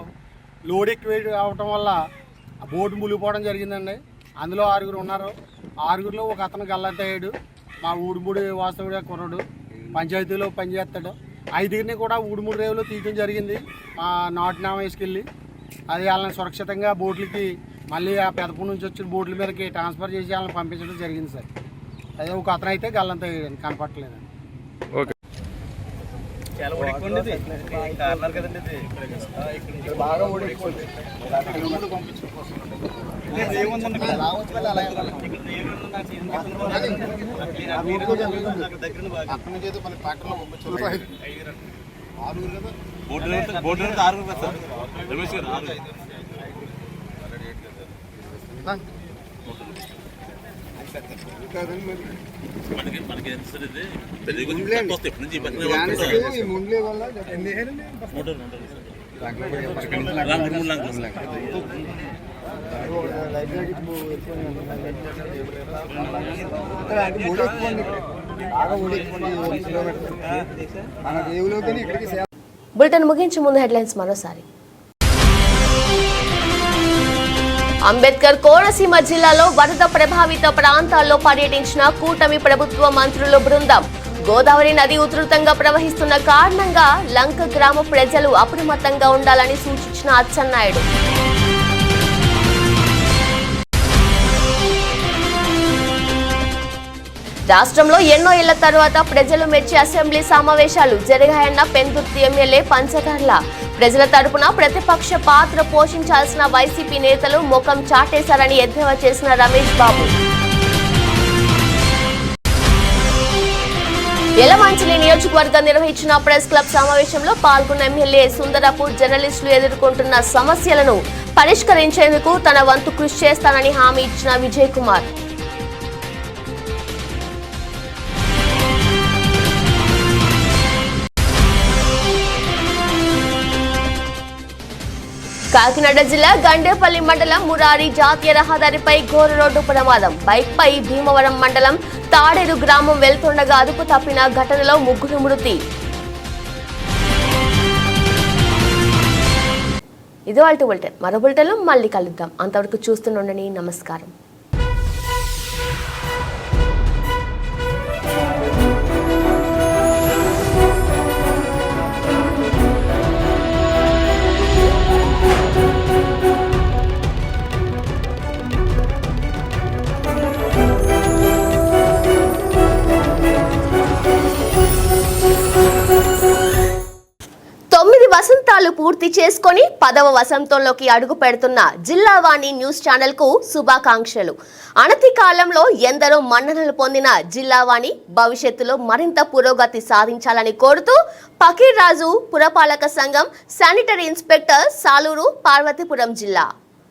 లోడ్ ఎక్కువ అవటం వల్ల ఆ బోటు మునిగిపోవడం జరిగిందండి. అందులో 6 ఉన్నారు. 6లో ఒక అతను గల్లంతయ్యాడు. మా ఊడుమూడి వాస్తవుడే కుర్రాడు, పంచాయతీలో పనిచేస్తాడు. 5 కూడా ఊడుమూడి రేవులో తీయడం జరిగింది. మా నాటు నామ వేసుకెళ్ళి అది వాళ్ళని సురక్షితంగా బోట్లకి మళ్ళీ ఆ పెదపూడి నుంచి వచ్చిన బోట్ల మీదకి ట్రాన్స్ఫర్ చేసి వాళ్ళని పంపించడం జరిగింది సార్. అదే ఒక అతను అయితే గల్లంతయ్యాడు, కనపట్టలేదండి. ఓకే. బాగా మనకి బులెటిన్ ముగించే ముందు హెడ్లైన్స్ మరోసారి. అంబేద్కర్ కోనసీమ జిల్లాలో వరద ప్రభావిత ప్రాంతాల్లో పర్యటించిన కూటమి ప్రభుత్వ మంత్రుల బృందం. గోదావరి నది ఉధృతంగా ప్రవహిస్తున్న కారణంగా లంక గ్రామ ప్రజలు అప్రమత్తంగా ఉండాలని సూచించిన అచ్చెన్నాయుడు. రాష్ట్రంలో ఎన్నో ఏళ్ల తర్వాత ప్రజలు మెచ్చి అసెంబ్లీ సమావేశాలు జరిగాయన్న పెందుర్తి ఎమ్మెల్యే పంచకర్ల. ప్రజల తరపున ప్రతిపక్ష పాత్ర పోషించాల్సిన వైసీపీ నేతలు ముఖం చాటేశారని ఎద్దేవా చేసిన రమేష్ బాబు. యలమంచిలి నియోజకవర్గం నిర్వహించిన ప్రెస్ క్లబ్ సమావేశంలో పాల్గొన్న ఎమ్మెల్యే సుందరపు జర్నలిస్టులు ఎదుర్కొంటున్న సమస్యలను పరిష్కరించేందుకు తన వంతు కృషి చేస్తానని హామీ ఇచ్చిన విజయ్ కుమార్. కాకినాడ జిల్లా గండేపల్లి మండలం మురారి జాతీయ రహదారిపై ఘోర రోడ్డు ప్రమాదం. బైక్ పై భీమవరం మండలం తాడేరు గ్రామం వెళ్తుండగా అదుపు తప్పిన ఘటనలో 3 మృతి. ఇదివాల్టి బులెటిన్. మరో బులెటిన్లో మళ్ళీ కలుద్దాం. అంతవరకు చూస్తుండండి. నమస్కారం. వసంతాలు పూర్తి చేసుకొని 10వ వసంతంలోకి అడుగు పెడుతున్న జిల్లావాణి న్యూస్ ఛానల్ కు శుభాకాంక్షలు. అనతి కాలంలో ఎందరో మన్ననలు పొందిన జిల్లావాణి భవిష్యత్తులో మరింత పురోగతి సాధించాలని కోరుతూ పకీర్ రాజు పురపాలక సంఘం శానిటరీ ఇన్స్పెక్టర్ సాలూరు పార్వతీపురం జిల్లా.